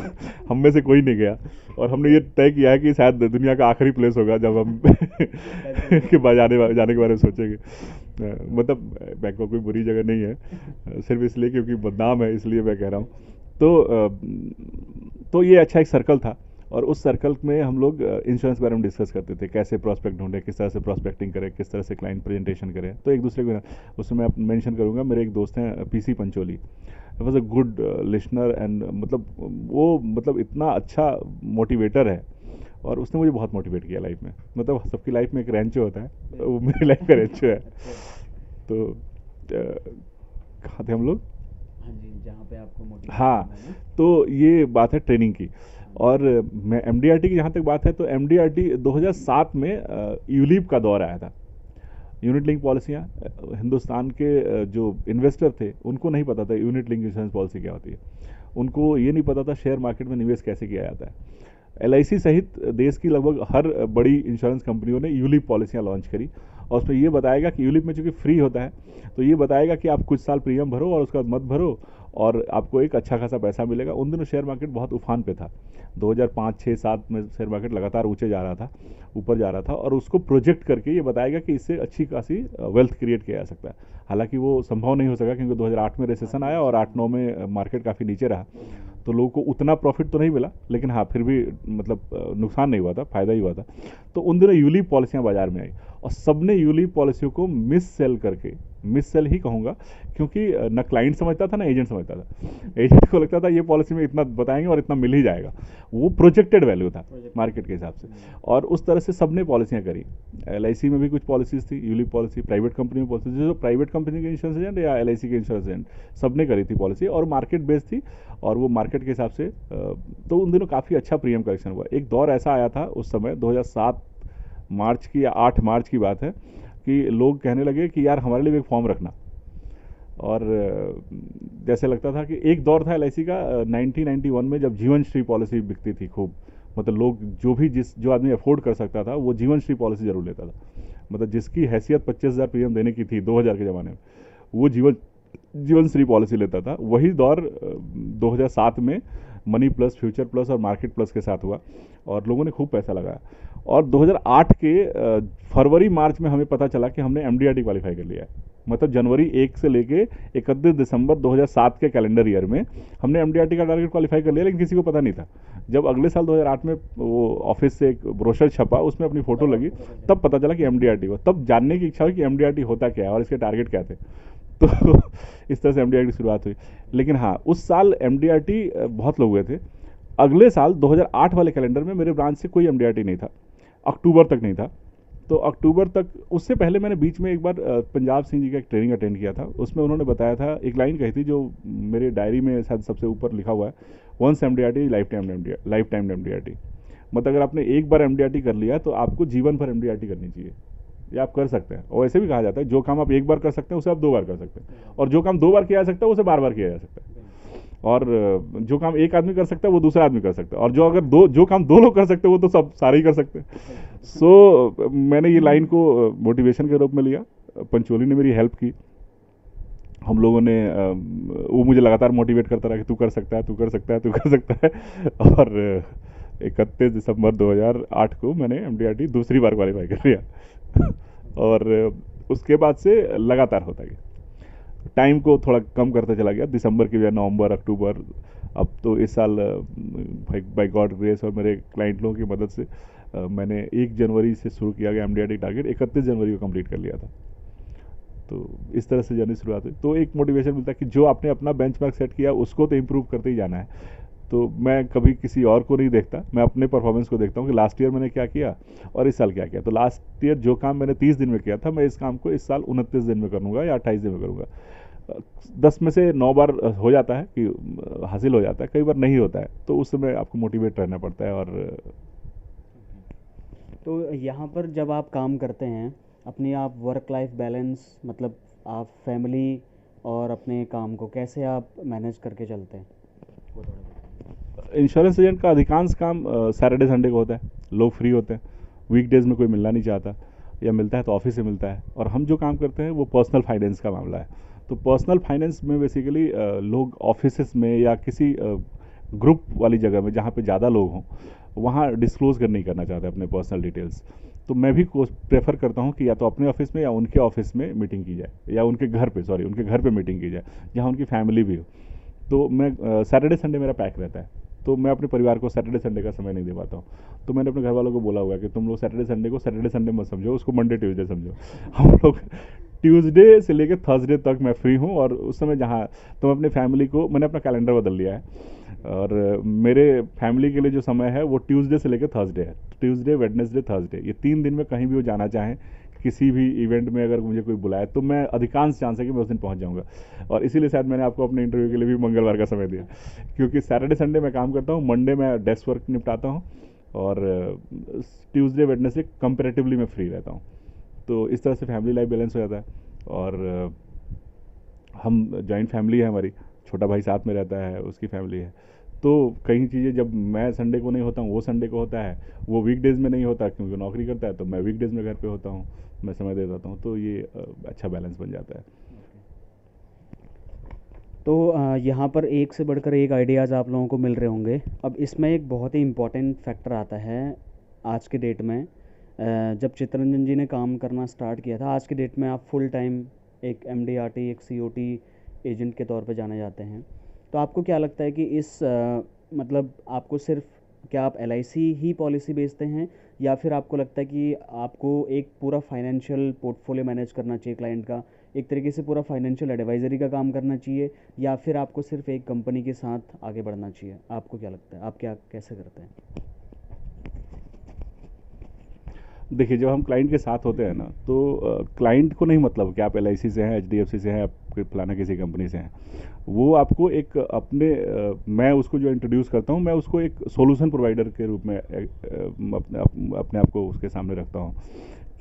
हम में से कोई नहीं गया। और हमने ये तय किया है कि शायद दुनिया का आखिरी प्लेस होगा जब हम के बाद जाने के बारे में सोचेंगे। मतलब बैंकॉक कोई बुरी जगह नहीं है, सिर्फ इसलिए क्योंकि बदनाम है, इसलिए मैं कह रहा हूँ। तो ये अच्छा एक सर्कल था, और उस सर्कल में हम लोग इंश्योरेंस के बारे में डिस्कस करते थे, कैसे प्रोस्पेक्ट ढूंढे, किस तरह से प्रोस्पेक्टिंग करें, किस तरह से क्लाइंट प्रेजेंटेशन करें, तो एक दूसरे को। उसमें मैं मेंशन करूंगा, मेरे एक दोस्त हैं PC Pancholi, was a good listener and मतलब इतना अच्छा मोटिवेटर है, और उसने मुझे बहुत मोटिवेट किया लाइफ में। मतलब सबकी लाइफ में एक रेंचो होता है, वो मेरी लाइफ का रेंचो है। तो कहाँ थे हम लोग? हाँ जी, जहाँ पे आपको मोटिवेट हाँ, करना है। तो ये बात है ट्रेनिंग की। और मैं एमडीआरटी की जहाँ तक बात है, तो एमडीआरटी 2007 में यूलिप का दौर आया था। यूनिट लिंक पॉलिसियाँ, हिंदुस्तान के जो इन्वेस्टर थे उनको नहीं पता था यूनिट लिंक इंश्योरेंस पॉलिसी क्या होती है, उनको ये नहीं पता था शेयर मार्केट में निवेश कैसे किया जाता है। एलआईसी सहित देश की लगभग हर बड़ी इंश्योरेंस कंपनियों ने यूलिप पॉलिसियाँ लॉन्च करी, और उसमें ये बताएगा कि यूलिप में चूंकि फ्री होता है, तो ये बताएगा कि आप कुछ साल प्रीमियम भरो और उसके बाद मत भरो, और आपको एक अच्छा खासा पैसा मिलेगा। उन दिनों शेयर मार्केट बहुत उफान पे था, 2005, 6, 7 में शेयर मार्केट लगातार ऊंचे जा रहा था, ऊपर जा रहा था, और उसको प्रोजेक्ट करके ये बताएगा कि इससे अच्छी खासी वेल्थ क्रिएट किया जा सकता है। हालांकि वो संभव नहीं हो सका, क्योंकि 2008 में रिसेशन आया और 8-9 में मार्केट काफ़ी नीचे रहा, तो लोगों को उतना प्रॉफिट तो नहीं मिला, लेकिन हाँ फिर भी मतलब नुकसान नहीं हुआ था, फायदा ही हुआ था। तो उन दिनों यूलिप पॉलिसियाँ बाजार में आई, और सबने यूलिप पॉलिसियों को मिस सेल करके, मिस सेल ही कहूँगा, क्योंकि न क्लाइंट समझता था ना एजेंट समझता था। एजेंट को लगता था ये पॉलिसी में इतना बताएंगे और इतना मिल ही जाएगा, वो प्रोजेक्टेड वैल्यू था मार्केट के हिसाब से, और उस तरह से सबने पॉलिसियाँ करी। एलआईसी में भी कुछ पॉलिसीज थी, यूलिप पॉलिसी, प्राइवेट कंपनी में पॉलिसी, जो प्राइवेट कंपनी के इंश्योरेंस एजेंट या एलआईसी के इंश्योरेंस एजेंट, सबने करी थी पॉलिसी, और मार्केट बेस्ड थी, और वो मार्केट के हिसाब से। तो उन दिनों काफ़ी अच्छा प्रीमियम कलेक्शन हुआ। एक दौर ऐसा आया था उस समय, 2007 मार्च की या 8 मार्च की बात है, कि लोग कहने लगे कि यार हमारे लिए भी एक फॉर्म रखना। और जैसे लगता था कि एक दौर था एलआईसी का 1991 में, जब जीवन श्री पॉलिसी बिकती थी खूब। मतलब लोग जो आदमी अफोर्ड कर सकता था वो जीवन श्री पॉलिसी जरूर लेता था। मतलब जिसकी हैसियत 25,000 प्रीमियम देने की थी 2000 के ज़माने में, वो जीवन श्री पॉलिसी लेता था। वही दौर 2007 में मनी प्लस, फ्यूचर प्लस और मार्केट प्लस के साथ हुआ, और लोगों ने खूब पैसा लगाया। और 2008 के फरवरी मार्च में हमें पता चला कि हमने एमडीआरटी क्वालिफाई कर लिया है। मतलब जनवरी 1 से लेके 31 दिसंबर 2007 के कैलेंडर ईयर में हमने एमडीआरटी का टारगेट क्वालिफाई कर लिया, लेकिन किसी को पता नहीं था। जब अगले साल 2008 में वो ऑफिस से एक ब्रोशर छपा, उसमें अपनी फोटो लगी, तब पता चला कि एमडीआरटी हुआ। तब जानने की इच्छा हुई कि एमडीआरटी होता क्या है और इसके टारगेट क्या थे। तो इस तरह से एमडीआरटी की शुरुआत हुई। लेकिन हाँ, उस साल एमडीआरटी बहुत लोग हुए थे। अगले साल 2008 वाले कैलेंडर में मेरे ब्रांच से कोई एमडीआरटी नहीं था, अक्टूबर तक नहीं था। तो अक्टूबर तक, उससे पहले मैंने बीच में एक बार पंजाब सिंह जी का एक ट्रेनिंग अटेंड किया था। उसमें उन्होंने बताया था, एक लाइन कही थी जो मेरे डायरी में शायद सबसे ऊपर लिखा हुआ है, once MDRT lifetime MDRT. मतलब अगर आपने एक बार एमडीआरटी कर लिया तो आपको जीवन भर एमडीआरटी करनी चाहिए, ये आप कर सकते हैं। और ऐसे भी कहा जाता है, जो काम आप एक बार कर सकते हैं उसे आप 2 बार कर सकते हैं, और जो काम 2 बार किया जा सकता है उसे बार बार किया जा सकता है, और जो काम एक आदमी कर सकता है वो दूसरा आदमी कर सकता है, और जो काम 2 लोग कर सकते हैं वो तो सब सारे ही कर सकते हैं। सो मैंने ये लाइन को मोटिवेशन के रूप में लिया। पंचोली ने मेरी हेल्प की, हम लोगों ने वो मुझे लगातार मोटिवेट करता रहा कि तू कर सकता है, तू कर सकता है, तू कर सकता है। और 31 दिसंबर 2008 को मैंने एमडीआरटी दूसरी बार क्वालिफाई कर लिया। और उसके बाद से लगातार होता गया, टाइम को थोड़ा कम करता चला गया, दिसंबर की बजाय नवंबर, अक्टूबर। अब तो इस साल बाय गॉड ग्रेस और मेरे क्लाइंट लोगों की मदद से मैंने 1 जनवरी से शुरू किया गया एमडीआरटी टारगेट, 31 जनवरी को कंप्लीट कर लिया था। तो इस तरह से जर्नी शुरुआत हुई। तो एक मोटिवेशन मिलता है कि जो आपने अपना बेंचमार्क सेट किया उसको तो इम्प्रूव करते ही जाना है। तो मैं कभी किसी और को नहीं देखता, मैं अपने परफॉर्मेंस को देखता हूँ कि लास्ट ईयर मैंने क्या किया और इस साल क्या किया। तो लास्ट ईयर जो काम मैंने 30 दिन में किया था, मैं इस काम को इस साल 29 दिन में करूँगा या 28 दिन में करूँगा। 10 में से 9 बार हो जाता है कि हासिल हो जाता है, कई बार नहीं होता है, तो उस समय आपको मोटिवेट रहना पड़ता है। और तो यहाँ पर जब आप काम करते हैं, अपनी आप वर्क लाइफ बैलेंस, मतलब आप फैमिली और अपने काम को कैसे आप मैनेज करके चलते हैं, वो थोड़ा बताएं। इंश्योरेंस एजेंट का अधिकांश काम सैटरडे संडे को होता है, लोग फ्री होते हैं, वीकडेज में कोई मिलना नहीं चाहता, या मिलता है तो ऑफिस से मिलता है। और हम जो काम करते हैं वो पर्सनल फाइनेंस का मामला है। तो पर्सनल फाइनेंस में बेसिकली लोग ऑफिस में या किसी ग्रुप वाली जगह में जहाँ पे ज़्यादा लोग हों वहाँ डिस्क्लोज नहीं करना चाहते अपने पर्सनल डिटेल्स। तो मैं भी प्रेफर करता हूँ कि या तो अपने ऑफिस में या उनके ऑफिस में मीटिंग की जाए, या उनके घर पे उनके घर पे मीटिंग की जाए जहाँ उनकी फैमिली भी हो। तो मैं सैटरडे संडे मेरा पैक रहता है, तो मैं अपने परिवार को सैटरडे संडे का समय नहीं दे पाता हूँ। तो मैंने अपने घर वालों को बोला हुआ है कि तुम लोग सैटरडे संडे को सैटरडे संडे मत समझो, उसको मंडे ट्यूसडे समझो। हम लोग ट्यूसडे से लेकर थर्सडे तक मैं फ्री हूँ, और उस समय जहाँ तो अपने फैमिली को मैंने अपना कैलेंडर बदल लिया है, और मेरे फैमिली के लिए जो समय है वो ट्यूसडे से लेकर थर्सडे है। ट्यूसडे, वेडनेसडे, थर्सडे, ये 3 दिन में कहीं भी वो जाना चाहें, किसी भी इवेंट में अगर मुझे कोई बुलाए तो मैं अधिकांश चांस है कि मैं उस दिन पहुंच जाऊंगा। और इसीलिए शायद मैंने आपको अपने इंटरव्यू के लिए भी मंगलवार का समय दिया, क्योंकि सैटरडे संडे मैं काम करता हूँ, मंडे मैं डेस्क वर्क निपटाता हूँ, और ट्यूसडे वेडनेसडे कंपेरेटिवली मैं फ्री रहता हूँ। तो इस तरह से फैमिली लाइफ बैलेंस हो जाता है। और हम जॉइंट फैमिली है हमारी, छोटा भाई साथ में रहता है, उसकी फैमिली है। तो कई चीज़ें जब मैं संडे को नहीं होता हूँ वो संडे को होता है, वो वीकडेज़ में नहीं होता क्योंकि नौकरी करता है, तो मैं वीकडेज़ में घर पे होता हूँ, मैं समय दे देता हूँ, तो ये अच्छा बैलेंस बन जाता है। तो यहाँ पर एक से बढ़कर एक आइडियाज़ आप लोगों को मिल रहे होंगे। अब इसमें एक बहुत ही इम्पोर्टेंट फैक्टर आता है आज के डेट में। जब चित्तरंजन जी ने काम करना स्टार्ट किया था, आज के डेट में आप फुल टाइम एक एमडीआरटी, एक सीओटी एजेंट के तौर पे जाने जाते हैं। तो आपको क्या लगता है कि मतलब आपको सिर्फ, क्या आप एलआईसी ही पॉलिसी बेचते हैं, या फिर आपको लगता है कि आपको एक पूरा फाइनेंशियल पोर्टफोलियो मैनेज करना चाहिए क्लाइंट का, एक तरीके से पूरा फाइनेंशियल एडवाइजरी का काम करना चाहिए, या फिर आपको सिर्फ एक कंपनी के साथ आगे बढ़ना चाहिए? आपको क्या लगता है, आप क्या कैसे करते हैं? देखिए, जब हम क्लाइंट के साथ होते हैं ना, तो क्लाइंट को नहीं मतलब कि आप एलआईसी से हैं, एचडीएफसी से हैं, आप फलाना किसी कंपनी से हैं। वो आपको एक मैं उसको जो इंट्रोड्यूस करता हूँ, मैं उसको एक सॉल्यूशन प्रोवाइडर के रूप में अपने आप को उसके सामने रखता हूँ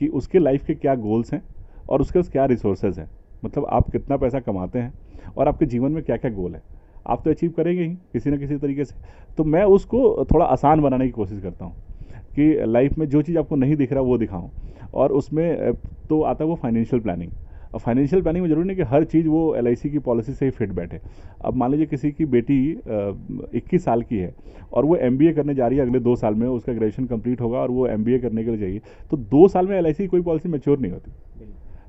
कि उसके लाइफ के क्या गोल्स हैं और उसके पास क्या रिसोर्सेज हैं। मतलब आप कितना पैसा कमाते हैं और आपके जीवन में क्या क्या गोल है, आप तो अचीव करेंगे ही किसी ना किसी तरीके से। तो मैं उसको थोड़ा आसान बनाने की कोशिश करता हूँ कि लाइफ में जो चीज़ आपको नहीं दिख रहा वो दिखाऊं। और उसमें तो आता है वो फाइनेंशियल प्लानिंग। और फाइनेंशियल प्लानिंग में ज़रूरी नहीं कि हर चीज़ वो एलआईसी की पॉलिसी से ही फिट बैठे। अब मान लीजिए किसी की बेटी 21 साल की है और वो एमबीए करने जा रही है, अगले 2 साल में उसका ग्रेजुएशन कंप्लीट होगा और वो एमबीए करने के लिए चाहिए, तो 2 साल में एलआईसी की कोई पॉलिसी मैच्योर नहीं होती।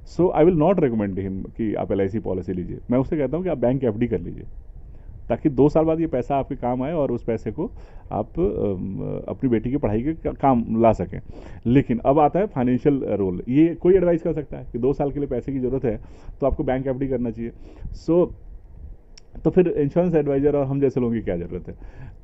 So I will not recommend him कि आप एलआईसी पॉलिसी लीजिए। मैं उससे कहता हूँ कि आप बैंक एफडी कर लीजिए, ताकि 2 साल बाद ये पैसा आपके काम आए और उस पैसे को आप अपनी बेटी की पढ़ाई के काम ला सकें। लेकिन अब आता है फाइनेंशियल रोल। ये कोई एडवाइस कर सकता है कि 2 साल के लिए पैसे की ज़रूरत है तो आपको बैंक एफडी करना चाहिए। तो फिर इंश्योरेंस एडवाइज़र और हम जैसे लोगों की क्या ज़रूरत है?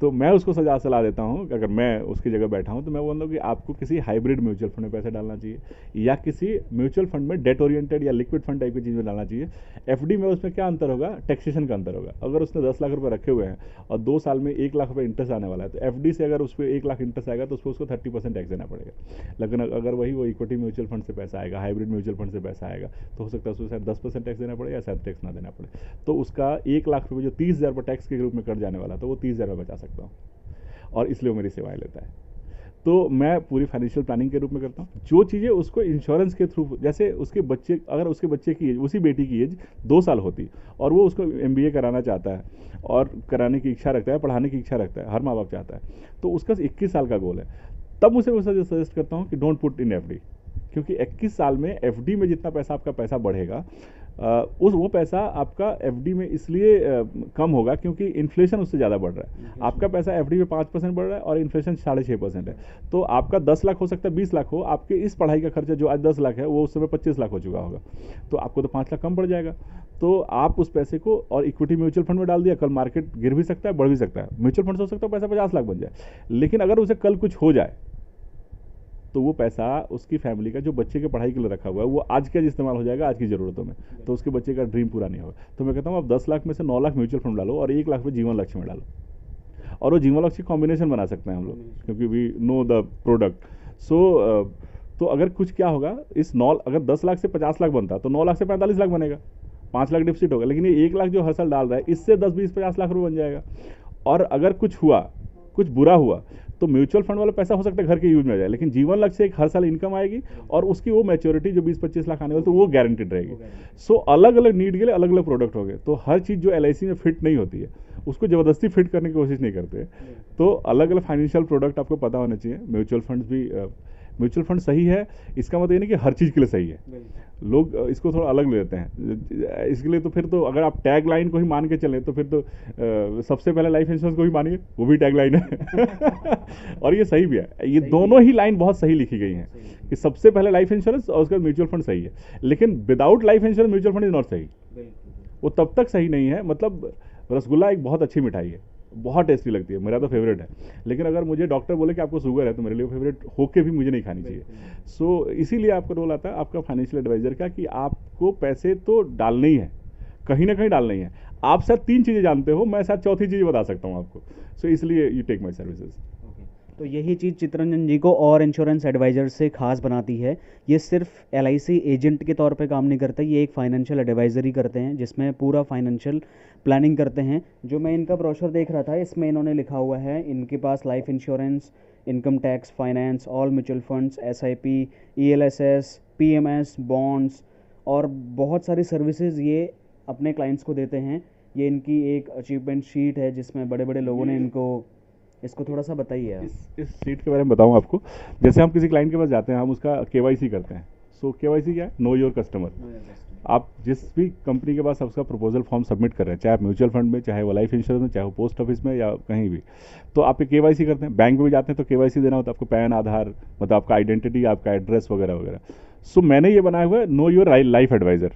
तो मैं उसको सलाह देता हूँ कि अगर मैं उसकी जगह बैठा हूँ तो मैं बोलता हूँ कि आपको किसी हाइब्रिड म्यूचुअल फंड में पैसे डालना चाहिए, या किसी म्यूचुअल फंड में डेट ओरिएंटेड या लिक्विड फंड टाइप की चीज़ में डालना चाहिए। एफडी में उसमें क्या अंतर होगा? टैक्सेशन का अंतर होगा। अगर उसने 10 लाख रुपये रखे हुए हैं और 2 साल में 1 लाख रुपये इंटरेस्ट आने वाला है, तो एफडी से अगर उस पर 1 लाख इंटरेस्ट आएगा तो उस पर उसको 30% टैक्स देना पड़ेगा। लेकिन अगर वही वो इक्विटी म्यूचुअल फंड से पैसा आएगा, हाइब्रिड म्यूचुअल फंड से पैसा आएगा, तो हो सकता है उसको शायद 10% टैक्स देना पड़े या शायद टैक्स ना देना पड़े। तो उसका 1 लाख रुपये जो 30,000 रुपये टैक्स के रूप में कट जाने वाला, तो वो 30,000 रुपये बचा सकता हूँ, और इसलिए वो मेरी सेवाएं लेता है। तो मैं पूरी फाइनेंशियल प्लानिंग के रूप में करता हूँ। जो चीज़ें उसको इंश्योरेंस के थ्रू, जैसे उसके बच्चे, अगर उसके बच्चे की एज, उसी बेटी की एज 2 साल होती और वो उसको एमबीए कराना चाहता है और कराने की इच्छा रखता है, पढ़ाने की इच्छा रखता है, हर माँ बाप चाहता है, तो उसका 21 साल का गोल है, तब मुझे वो सजेस्ट करता हूँ कि डोंट पुट इन एफडी। क्योंकि 21 साल में एफडी में जितना पैसा आपका पैसा बढ़ेगा, वो पैसा आपका एफडी में इसलिए कम होगा क्योंकि इन्फ्लेशन उससे ज़्यादा बढ़ रहा है। आपका पैसा एफडी में 5% बढ़ रहा है और इन्फ्लेशन 6.5% है। तो आपका 10 लाख हो सकता है 20 लाख हो, आपके इस पढ़ाई का खर्चा जो आज 10 लाख है वो उस समय 25 लाख हो चुका होगा, तो आपको तो 5 लाख कम पड़ जाएगा। तो आप उस पैसे को और इक्विटी म्यूचुअल फंड में डाल दिया, कल मार्केट गिर भी सकता है, बढ़ भी सकता है। म्यूचुअल फंड से हो सकता है पैसा 50 लाख बन जाए, लेकिन अगर उसे कल कुछ हो जाए तो वो पैसा उसकी फैमिली का जो बच्चे के पढ़ाई के लिए रखा हुआ है वो आज का इस्तेमाल हो जाएगा आज की ज़रूरतों में, तो उसके बच्चे का ड्रीम पूरा नहीं होगा। तो मैं कहता हूँ आप 10 लाख में से 9 लाख म्यूचुअल फंड डालो और 1 लाख में जीवन लक्ष्य में डालो, और वो जीवन लक्ष्य कॉम्बिनेशन बना सकते हैं हम लोग, क्योंकि वी नो द प्रोडक्ट। तो अगर कुछ क्या होगा, इस 9, अगर 10 लाख से 50 लाख बनता तो 9 लाख से 45 लाख बनेगा, 5 लाख डिपॉजिट होगा, लेकिन ये 1 लाख जो हर साल डाल रहा है इससे 10, 20, 50 लाख रुपये बन जाएगा। और अगर कुछ हुआ, कुछ बुरा हुआ, तो म्यूचुअल फंड वाला पैसा हो सकता है घर के यूज में आ जाए, लेकिन जीवन लक्ष्य से एक हर साल इनकम आएगी और उसकी वो मैच्योरिटी जो 20-25 लाख आने वाली तो वो गारंटेड रहेगी। सो अलग अलग नीड के लिए अलग अलग प्रोडक्ट हो गए। तो हर चीज़ जो LIC में फिट नहीं होती है उसको ज़बरदस्ती फिट करने की कोशिश नहीं करते। तो अलग अलग फाइनेंशियल प्रोडक्ट आपको पता होना चाहिए। म्यूचुअल फंड्स भी, म्यूचुअल फंड सही है इसका मतलब ये नहीं कि हर चीज़ के लिए सही है, लोग इसको थोड़ा अलग ले लेते हैं। इसके लिए तो फिर तो अगर आप टैग लाइन को ही मान के चलें तो फिर तो सबसे पहले लाइफ इंश्योरेंस को ही मानिए, वो भी टैग लाइन है और ये सही भी है। ये दोनों ही लाइन बहुत सही लिखी गई हैं कि सबसे पहले लाइफ इंश्योरेंस और उसके बाद म्यूचुअल फंड सही है। लेकिन without life insurance mutual fund is not सही, वो तब तक सही नहीं है। मतलब रसगुल्ला एक बहुत अच्छी मिठाई है, बहुत टेस्टी लगती है, मेरा तो फेवरेट है, लेकिन अगर मुझे डॉक्टर बोले कि आपको शुगर है तो मेरे लिए फेवरेट होके भी मुझे नहीं खानी चाहिए। सो इसीलिए आपका रोल आता है आपका फाइनेंशियल एडवाइजर का कि आपको पैसे तो डालने ही है, कहीं ना कहीं डालना ही है। आप शायद 3 चीज़ें जानते हो, मैं शायद चौथी चीज़ बता सकता हूँ आपको। सो इसलिए यू टेक माई सर्विसेज। तो यही चीज़ चितरंजन जी को और इंश्योरेंस एडवाइज़र से खास बनाती है। ये सिर्फ LIC एजेंट के तौर पे काम नहीं करते, ये एक फाइनेंशियल एडवाइज़री करते हैं जिसमें पूरा फाइनेंशियल प्लानिंग करते हैं। जो मैं इनका ब्रोशर देख रहा था इसमें इन्होंने लिखा हुआ है इनके पास life insurance, income tax, finance, all mutual funds, SIP, ELSS, PMS, bonds और बहुत सारी सर्विसेज ये अपने क्लाइंट्स को देते हैं। ये इनकी एक अचीवमेंट शीट है जिसमें बड़े बड़े लोगों ने इनको, इसको थोड़ा सा बताइए। इस सीट के बारे में बताऊं आपको। जैसे हम किसी क्लाइंट के पास जाते हैं, हम उसका KYC करते हैं। सो KYC क्या है? Know your customer. आप जिस भी कंपनी के पास उसका प्रपोजल फॉर्म सबमिट कर रहे हैं, चाहे आप म्यूचुअल फंड में, चाहे वो लाइफ इंश्योरेंस में, चाहे वो पोस्ट ऑफिस में या कहीं भी, तो आप KYC करते हैं। बैंक में भी जाते हैं तो KYC देना होता है आपको, पैन, आधार, मतलब आपका आइडेंटिटी, आपका एड्रेस वगैरह वगैरह। सो मैंने ये बनाया हुआ है नो योर लाइफ एडवाइजर।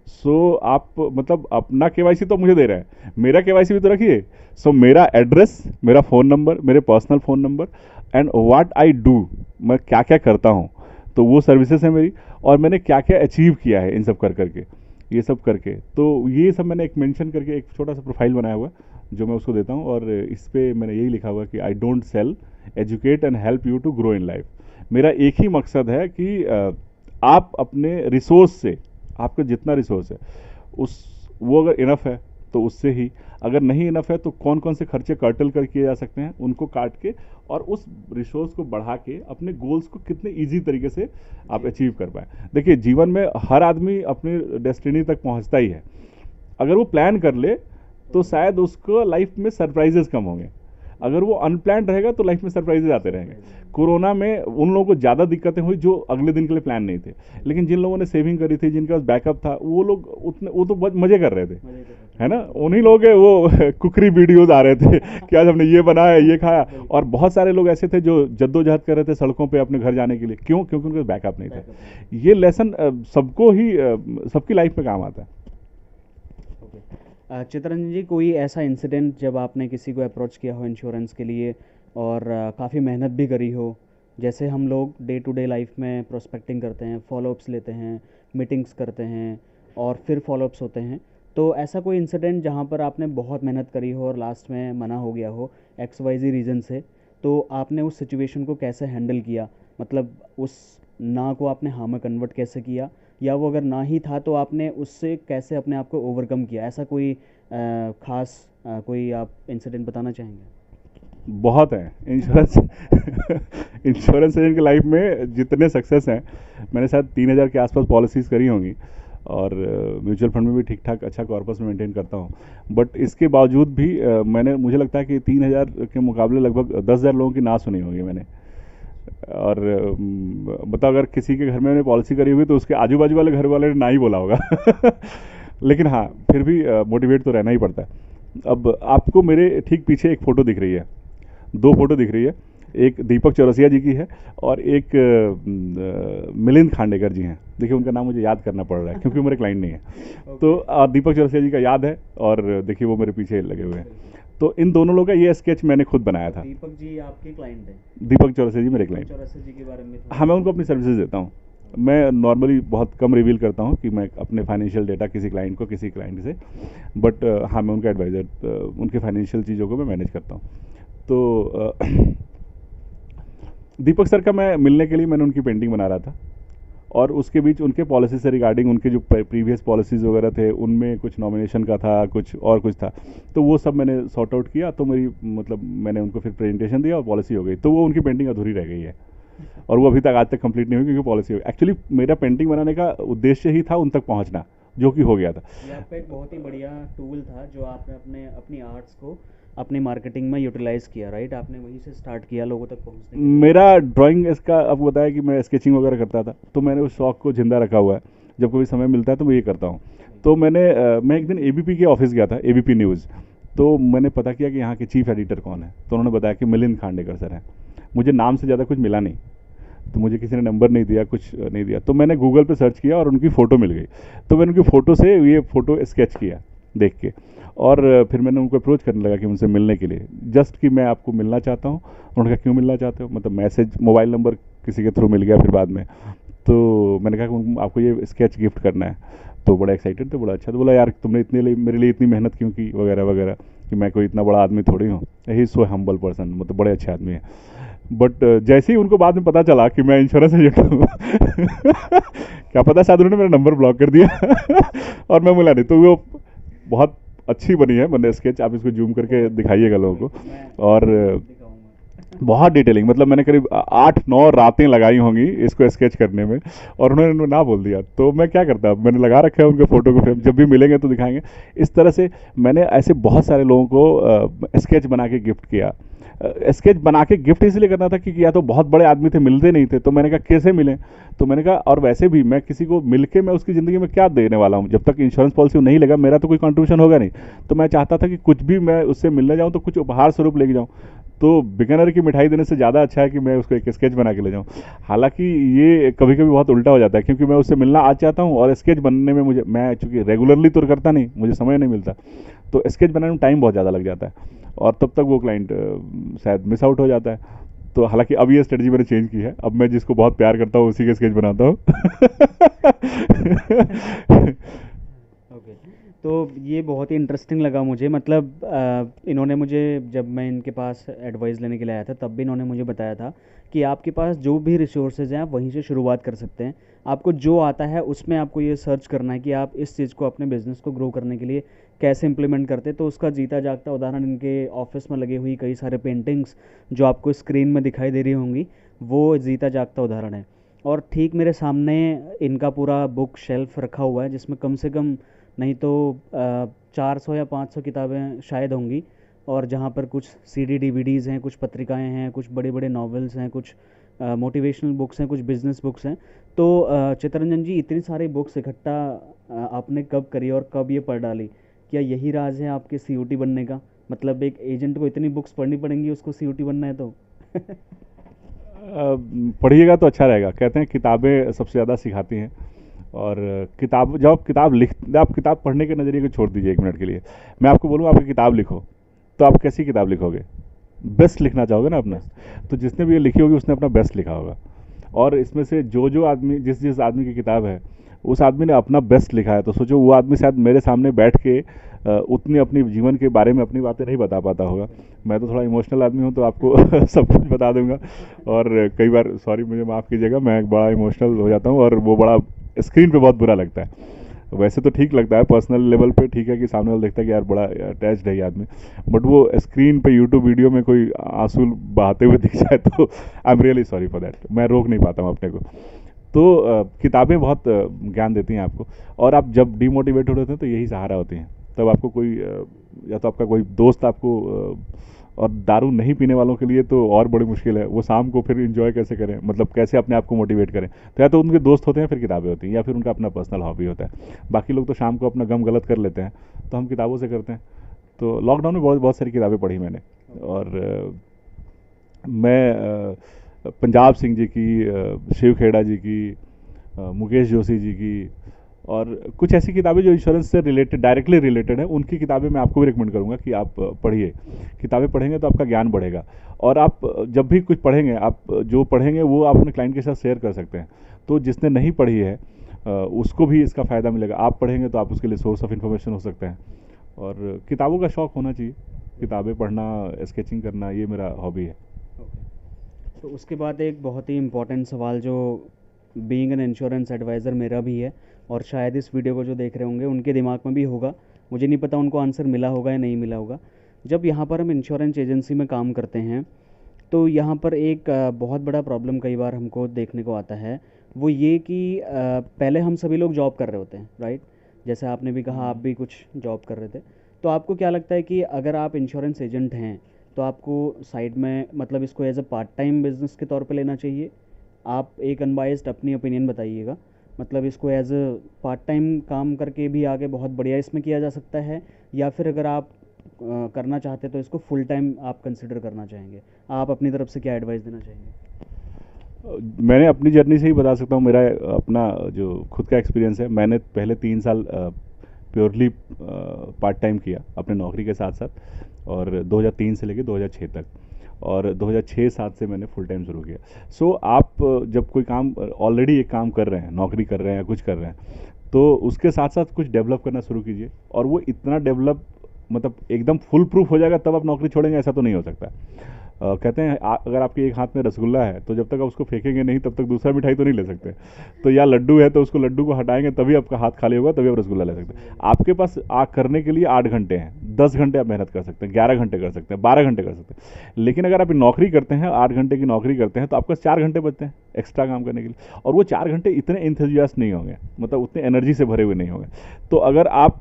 सो आप मतलब अपना KYC तो मुझे दे रहे हैं, मेरा KYC भी तो रखिए। सो मेरा एड्रेस, मेरा फ़ोन नंबर, मेरे personal phone number and what I do, मैं क्या क्या करता हूँ, तो वो सर्विसेज है मेरी, और मैंने क्या क्या अचीव किया है इन सब कर करके, ये सब करके। तो ये सब मैंने एक मेंशन करके एक छोटा सा प्रोफाइल बनाया हुआ जो मैं उसको देता हूँ, और इस पर मैंने यही लिखा हुआ कि I don't sell, educate and help you to grow in life. मेरा एक ही मकसद है कि आप अपने रिसोर्स से, आपका जितना रिसोर्स है उस, वो अगर इनफ है तो उससे ही, अगर नहीं इनफ है तो कौन कौन से खर्चे कर्टल कर किए जा सकते हैं उनको काट के, और उस रिसोर्स को बढ़ा के अपने गोल्स को कितने इजी तरीके से आप अचीव कर पाए। देखिए जीवन में हर आदमी अपनी डेस्टिनी तक पहुंचता ही है, अगर वो प्लान कर ले तो शायद उसको लाइफ में सरप्राइजेस कम होंगे, अगर वो अनप्लान रहेगा तो लाइफ में सरप्राइजेज आते रहेंगे। कोरोना में उन लोगों को ज़्यादा दिक्कतें हुई जो अगले दिन के लिए प्लान नहीं थे, लेकिन जिन लोगों ने सेविंग करी थी, जिनके पास बैकअप था, वो लोग उतने, वो तो मजे कर रहे थे, है ना। उन्हीं लोग वो कुकरी वीडियोज आ रहे थे कि आज हमने ये बनाया, ये खाया। और बहुत सारे लोग ऐसे थे जो जद्दोजहद कर रहे थे सड़कों पे अपने घर जाने के लिए, क्यों? क्योंकि उनके बैकअप नहीं था। ये लेसन सबको ही, सबकी लाइफ में काम आता है। चितरंजन जी, कोई ऐसा इंसिडेंट जब आपने किसी को अप्रोच किया हो इंश्योरेंस के लिए और काफ़ी मेहनत भी करी हो, जैसे हम लोग डे टू डे लाइफ में प्रोस्पेक्टिंग करते हैं, फॉलोअप्स लेते हैं, मीटिंग्स करते हैं और फिर फॉलोअप्स होते हैं, तो ऐसा कोई इंसिडेंट जहाँ पर आपने बहुत मेहनत करी हो और लास्ट में मना हो गया हो XYZ रीज़न से, तो आपने उस सिचुएशन को कैसे हैंडल किया? मतलब उस ना को आपने हाँ में कन्वर्ट कैसे किया, या वो अगर ना ही था तो आपने उससे कैसे अपने आप को ओवरकम किया? ऐसा कोई खास कोई आप इंसिडेंट बताना चाहेंगे? बहुत है इंश्योरेंस इंश्योरेंस एजेंट की लाइफ में जितने सक्सेस हैं, मैंने शायद 3000 के आसपास पॉलिसीज़ करी होंगी, और म्यूचुअल फंड में भी ठीक ठाक अच्छा कॉर्पस मेंटेन करता हूँ। बट इसके बावजूद भी मैंने, मुझे लगता है कि 3000 के मुकाबले लगभग 10,000 लोगों की ना सुनी होगी मैंने। और बताओ अगर किसी के घर में मैंने पॉलिसी करी हुई तो उसके आजू बाजू वाले घर वाले ने ना ही बोला होगा लेकिन हाँ, फिर भी मोटिवेट तो रहना ही पड़ता है। अब आपको मेरे ठीक पीछे एक फ़ोटो दिख रही है, 2 फोटो दिख रही है, एक दीपक चौरसिया जी की है और एक मिलिंद खांडेकर जी हैं। देखिए उनका नाम मुझे याद करना पड़ रहा है क्योंकि वो मेरे क्लाइंट नहीं है। तो दीपक चौरसिया जी का याद है, और देखिए वो मेरे पीछे लगे हुए हैं। तो इन दोनों लोगों का ये स्केच मैंने खुद बनाया था। दीपक जी आपके क्लाइंट हैं? दीपक चौरसिया जी मेरे क्लाइंट। चौरसिया जी के बारे में हाँ, मैं उनको अपनी सर्विसेज देता हूँ। मैं नॉर्मली बहुत कम रिवील करता हूँ कि मैं अपने फाइनेंशियल डेटा किसी क्लाइंट को, किसी क्लाइंट से, बट हाँ, मैं उनका एडवाइज़र, उनके फाइनेंशियल चीज़ों को मैं मैनेज करता हूँ। तो दीपक सर का मैं मिलने के लिए मैंने उनकी पेंटिंग बना रहा था, और उसके बीच उनके पॉलिसी से रिगार्डिंग उनके जो प्रीवियस पॉलिसीज़ वगैरह थे उनमें कुछ नॉमिनेशन का था, कुछ और कुछ था, तो वो सब मैंने सॉर्ट आउट किया। तो मेरी मतलब मैंने उनको फिर प्रेजेंटेशन दिया और पॉलिसी हो गई। तो वो उनकी पेंटिंग अधूरी रह गई है और वो अभी तक आज तक कंप्लीट नहीं हुई क्योंकि पॉलिसी हो गई। एक्चुअली मेरा पेंटिंग बनाने का उद्देश्य ही था उन तक पहुंचना, जो कि हो गया था। ये आपका एक बहुत ही बढ़िया टूल था जो आपने अपनी आर्ट्स को अपनी मार्केटिंग में यूटिलाइज किया, राइट? आपने वहीं से स्टार्ट किया लोगों तक पहुंचने के लिए। मेरा ड्राइंग इसका आपको बताया कि मैं स्केचिंग वगैरह करता था, तो मैंने उस शौक को जिंदा रखा हुआ है। जब कभी समय मिलता है तो मैं ये करता हूँ। तो मैं एक दिन एबीपी के ऑफिस गया था, एबीपी न्यूज़। तो मैंने पता किया कि यहाँ के चीफ एडिटर कौन है, तो उन्होंने बताया कि मिलिंद खांडेकर सर हैं। मुझे नाम से ज़्यादा कुछ मिला नहीं, तो मुझे किसी ने नंबर नहीं दिया, कुछ नहीं दिया। तो मैंने गूगल पे सर्च किया और उनकी फ़ोटो मिल गई। तो मैंने उनकी फ़ोटो से ये फ़ोटो स्केच किया देख के, और फिर मैंने उनको अप्रोच करने लगा कि उनसे मिलने के लिए, जस्ट कि मैं आपको मिलना चाहता हूँ। उन्होंने कहा क्यों मिलना चाहते हो, मतलब मैसेज, मोबाइल नंबर किसी के थ्रू मिल गया फिर बाद में। तो मैंने कहा कि आपको ये स्केच गिफ्ट करना है। तो बड़ा एक्साइटेड थे, बड़ा अच्छा। तो बोला यार तुमने मेरे लिए इतनी मेहनत क्यों की वगैरह वगैरह, कि मैं कोई इतना बड़ा आदमी थोड़ी हूँ, ही सो हम्बल पर्सन, मतलब बड़े अच्छे आदमी है। बट जैसे ही उनको बाद में पता चला कि मैं इंश्योरेंस एजेंट हूँ क्या पता शायद उन्होंने मेरा नंबर ब्लॉक कर दिया और मैं मिला नहीं। तो वो बहुत अच्छी बनी है मैंने स्केच, आप इसको जूम करके दिखाइएगा लोगों को। और बहुत डिटेलिंग, मतलब मैंने करीब 8-9 रातें लगाई होंगी इसको स्केच करने में, और उन्होंने ना बोल दिया। तो मैं क्या करता, मैंने लगा रखा है उनके फ़ोटो को, जब भी मिलेंगे तो दिखाएंगे। इस तरह से मैंने ऐसे बहुत सारे लोगों को स्केच बना के गिफ्ट किया। स्केच बना के गिफ्ट इसलिए करना था कि या तो बहुत बड़े आदमी थे, मिलते नहीं थे, तो मैंने कहा कैसे मिलें। तो मैंने कहा और वैसे भी मैं किसी को मिल के मैं उसकी ज़िंदगी में क्या देने वाला हूँ, जब तक इंश्योरेंस पॉलिसी नहीं लगा मेरा तो कोई कंट्रीब्यूशन होगा नहीं। तो मैं चाहता था कि कुछ भी मैं उससे मिलने जाऊँ तो कुछ उपहार स्वरूप लेके जाऊँ। तो बिगनर की मिठाई देने से ज़्यादा अच्छा है कि मैं उसको एक स्केच बना के ले जाऊँ। हालांकि ये कभी कभी बहुत उल्टा हो जाता है, क्योंकि मैं उससे मिलना आ चाहता हूँ और स्केच बनने में मैं चूँकि रेगुलरली तो करता नहीं, मुझे समय नहीं मिलता, तो स्केच बनाने में टाइम बहुत ज़्यादा लग जाता है और तब तक वो क्लाइंट शायद मिस आउट हो जाता है। तो हालांकि अब ये स्ट्रेटजी मैंने चेंज की है, अब मैं जिसको बहुत प्यार करता हूँ उसी के स्केच बनाता हूँ ओके। तो ये बहुत ही इंटरेस्टिंग लगा मुझे, मतलब इन्होंने मुझे, जब मैं इनके पास एडवाइस लेने के लिए आया था तब भी इन्होंने मुझे बताया था कि आपके पास जो भी रिसोर्सेज हैं आप वहीं से शुरुआत कर सकते हैं। आपको जो आता है उसमें आपको ये सर्च करना है कि आप इस चीज़ को अपने बिजनेस को ग्रो करने के लिए कैसे इम्प्लीमेंट करते हैं। तो उसका जीता जागता उदाहरण इनके ऑफिस में लगी हुई कई सारे पेंटिंग्स जो आपको स्क्रीन में दिखाई दे रही होंगी, वो जीता जागता उदाहरण है। और ठीक मेरे सामने इनका पूरा बुक शेल्फ रखा हुआ है जिसमें कम से कम नहीं तो 400 या 500 किताबें शायद होंगी, और जहाँ पर कुछ सीडी डीवीडीज़ हैं, कुछ पत्रिकाएं हैं, कुछ बड़े बड़े नॉवेल्स हैं, कुछ मोटिवेशनल बुक्स हैं, कुछ बिजनेस बुक्स हैं। तो चित्तरंजन जी, इतनी सारी बुक्स इकट्ठा आपने कब करी और कब ये पढ़ डाली? क्या यही राज है आपके सीयूटी बनने का? मतलब एक एजेंट को इतनी बुक्स पढ़नी पड़ेंगी उसको सीयूटी बनना है तो पढ़िएगा तो अच्छा रहेगा। कहते हैं किताबें सबसे ज़्यादा सिखाती हैं, और किताब जब आप किताब पढ़ने के नज़रिए को छोड़ दीजिए 1 मिनट के लिए। मैं आपको बोलूँ आपकी किताब लिखो, तो आप कैसी किताब लिखोगे? बेस्ट लिखना चाहोगे ना अपना। तो जिसने भी ये लिखी होगी उसने अपना बेस्ट लिखा होगा, और इसमें से जो आदमी, जिस आदमी की किताब है उस आदमी ने अपना बेस्ट लिखा है। तो सोचो वो आदमी शायद मेरे सामने बैठ के उतनी अपनी जीवन के बारे में अपनी बातें नहीं बता पाता होगा। मैं तो थोड़ा इमोशनल आदमी हूँ, तो आपको सब कुछ बता दूंगा, और कई बार सॉरी मुझे माफ़ कीजिएगा, मैं बड़ा इमोशनल हो जाता हूँ और वो बड़ा स्क्रीन पे बहुत बुरा लगता है। वैसे तो ठीक लगता है, पर्सनल लेवल पे ठीक है कि सामने वाला देखता है कि यार बड़ा अटैच्ड है ये आदमी, बट वो स्क्रीन पे यूट्यूब वीडियो में कोई आंसू बहाते हुए दिख जाए तो I am really sorry for that, मैं रोक नहीं पाता हूँ अपने को। तो किताबें बहुत ज्ञान देती हैं आपको, और आप जब डीमोटिवेटेड होते हैं तो यही सहारा होती हैं। तब आपको कोई या तो आपका कोई दोस्त आपको और दारू नहीं पीने वालों के लिए तो और बड़ी मुश्किल है, वो शाम को फिर एंजॉय कैसे करें, मतलब कैसे अपने आप को मोटिवेट करें। तो या तो उनके दोस्त होते हैं, फिर किताबें होती हैं, या फिर उनका अपना पर्सनल हॉबी होता है। बाकी लोग तो शाम को अपना गम गलत कर लेते हैं, तो हम किताबों से करते हैं। तो लॉकडाउन में बहुत बहुत सारी किताबें पढ़ी मैंने, और मैं पंजाब सिंह जी की, शिव खेड़ा जी की, मुकेश जोशी जी की, और कुछ ऐसी किताबें जो इंश्योरेंस से रिलेटेड, डायरेक्टली रिलेटेड है, उनकी किताबें मैं आपको भी रिकमेंड करूंगा कि आप पढ़िए। किताबें पढ़ेंगे तो आपका ज्ञान बढ़ेगा, और आप जब भी कुछ पढ़ेंगे, आप जो पढ़ेंगे वो आप अपने क्लाइंट के साथ शेयर कर सकते हैं। तो जिसने नहीं पढ़ी है उसको भी इसका फ़ायदा मिलेगा। आप पढ़ेंगे तो आप उसके लिए सोर्स ऑफ इन्फॉर्मेशन हो सकते हैं, और किताबों का शौक़ होना चाहिए। किताबें पढ़ना, स्केचिंग करना, ये मेरा हॉबी है। तो उसके बाद एक बहुत ही इम्पोर्टेंट सवाल जो बीइंग एन इंश्योरेंस एडवाइज़र मेरा भी है, और शायद इस वीडियो को जो देख रहे होंगे उनके दिमाग में भी होगा। मुझे नहीं पता उनको आंसर मिला होगा या नहीं मिला होगा। जब यहाँ पर हम इंश्योरेंस एजेंसी में काम करते हैं, तो यहाँ पर एक बहुत बड़ा प्रॉब्लम कई बार हमको देखने को आता है। वो ये कि पहले हम सभी लोग जॉब कर रहे होते हैं, राइट? जैसे आपने भी कहा, आप भी कुछ जॉब कर रहे थे। तो आपको क्या लगता है कि अगर आप इंश्योरेंस एजेंट हैं, तो आपको साइड में मतलब इसको as a part time business के तौर पे लेना चाहिए? आप एक अनबाइस्ड अपनी ओपिनियन बताइएगा। मतलब इसको एज अ पार्ट टाइम काम करके भी आगे बहुत बढ़िया इसमें किया जा सकता है, या फिर अगर आप करना चाहते तो इसको फुल टाइम आप कंसिडर करना चाहेंगे? आप अपनी तरफ से क्या एडवाइस देना चाहेंगे? मैंने अपनी जर्नी से ही बता सकता हूँ। मेरा अपना जो खुद का एक्सपीरियंस है, मैंने पहले 3 साल प्योरली पार्ट टाइम किया अपने नौकरी के साथ साथ, और 2003 से लेकर 2006 तक, और 2006-07 से मैंने फुल टाइम शुरू किया। सो आप जब कोई काम ऑलरेडी एक काम कर रहे हैं, नौकरी कर रहे हैं या कुछ कर रहे हैं, तो उसके साथ साथ कुछ डेवलप करना शुरू कीजिए। और वो इतना डेवलप मतलब एकदम फुल प्रूफ हो जाएगा तब आप नौकरी छोड़ेंगे, ऐसा तो नहीं हो सकता। कहते हैं अगर आपके एक हाथ में रसगुल्ला है तो जब तक आप उसको फेंकेंगे नहीं तब तक दूसरा मिठाई तो नहीं ले सकते। तो या लड्डू है तो उसको लड्डू को हटाएंगे तभी आपका हाथ खाली होगा, तभी आप रसगुल्ला ले सकते हैं। आपके पास करने के लिए 8 घंटे हैं, 10 घंटे आप मेहनत कर सकते हैं, 11 घंटे कर सकते हैं, 12 घंटे कर सकते हैं। लेकिन अगर आप नौकरी करते हैं, 8 घंटे की नौकरी करते हैं, तो आपके पास 4 घंटे बचते हैं एक्स्ट्रा काम करने के लिए, और वो 4 घंटे इतने इंथुजियास्ट नहीं होंगे, मतलब उतने एनर्जी से भरे हुए नहीं होंगे। तो अगर आप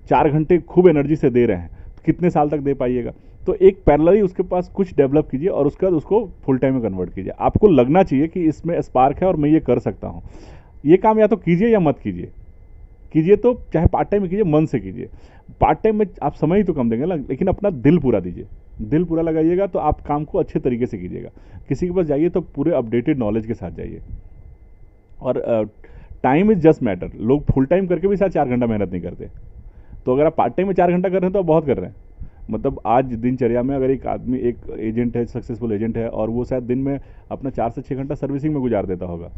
4 घंटे खूब एनर्जी से दे रहे हैं, तो कितने साल तक दे पाइएगा? तो एक पैरेलली उसके पास कुछ डेवलप कीजिए और उसके बाद उसको फुल टाइम में कन्वर्ट कीजिए। आपको लगना चाहिए कि इसमें स्पार्क है और मैं ये कर सकता हूँ। ये काम या तो कीजिए या मत कीजिए। कीजिए तो चाहे पार्ट टाइम में कीजिए, मन से कीजिए। पार्ट टाइम में आप समय ही तो कम देंगे ना, लेकिन अपना दिल पूरा दीजिए। दिल पूरा लगाइएगा तो आप काम को अच्छे तरीके से कीजिएगा। किसी के पास जाइए तो पूरे अपडेटेड नॉलेज के साथ जाइए। और टाइम इज जस्ट मैटर। लोग फुल टाइम करके भी शायद 4 घंटा मेहनत नहीं करते। तो अगर आप पार्ट टाइम में 4 घंटा कर रहे हैं तो आप बहुत कर रहे हैं। मतलब आज दिनचर्या में अगर एक आदमी एक एजेंट है, सक्सेसफुल एजेंट है, और वो शायद दिन में अपना 4 से 6 घंटा सर्विसिंग में गुजार देता होगा,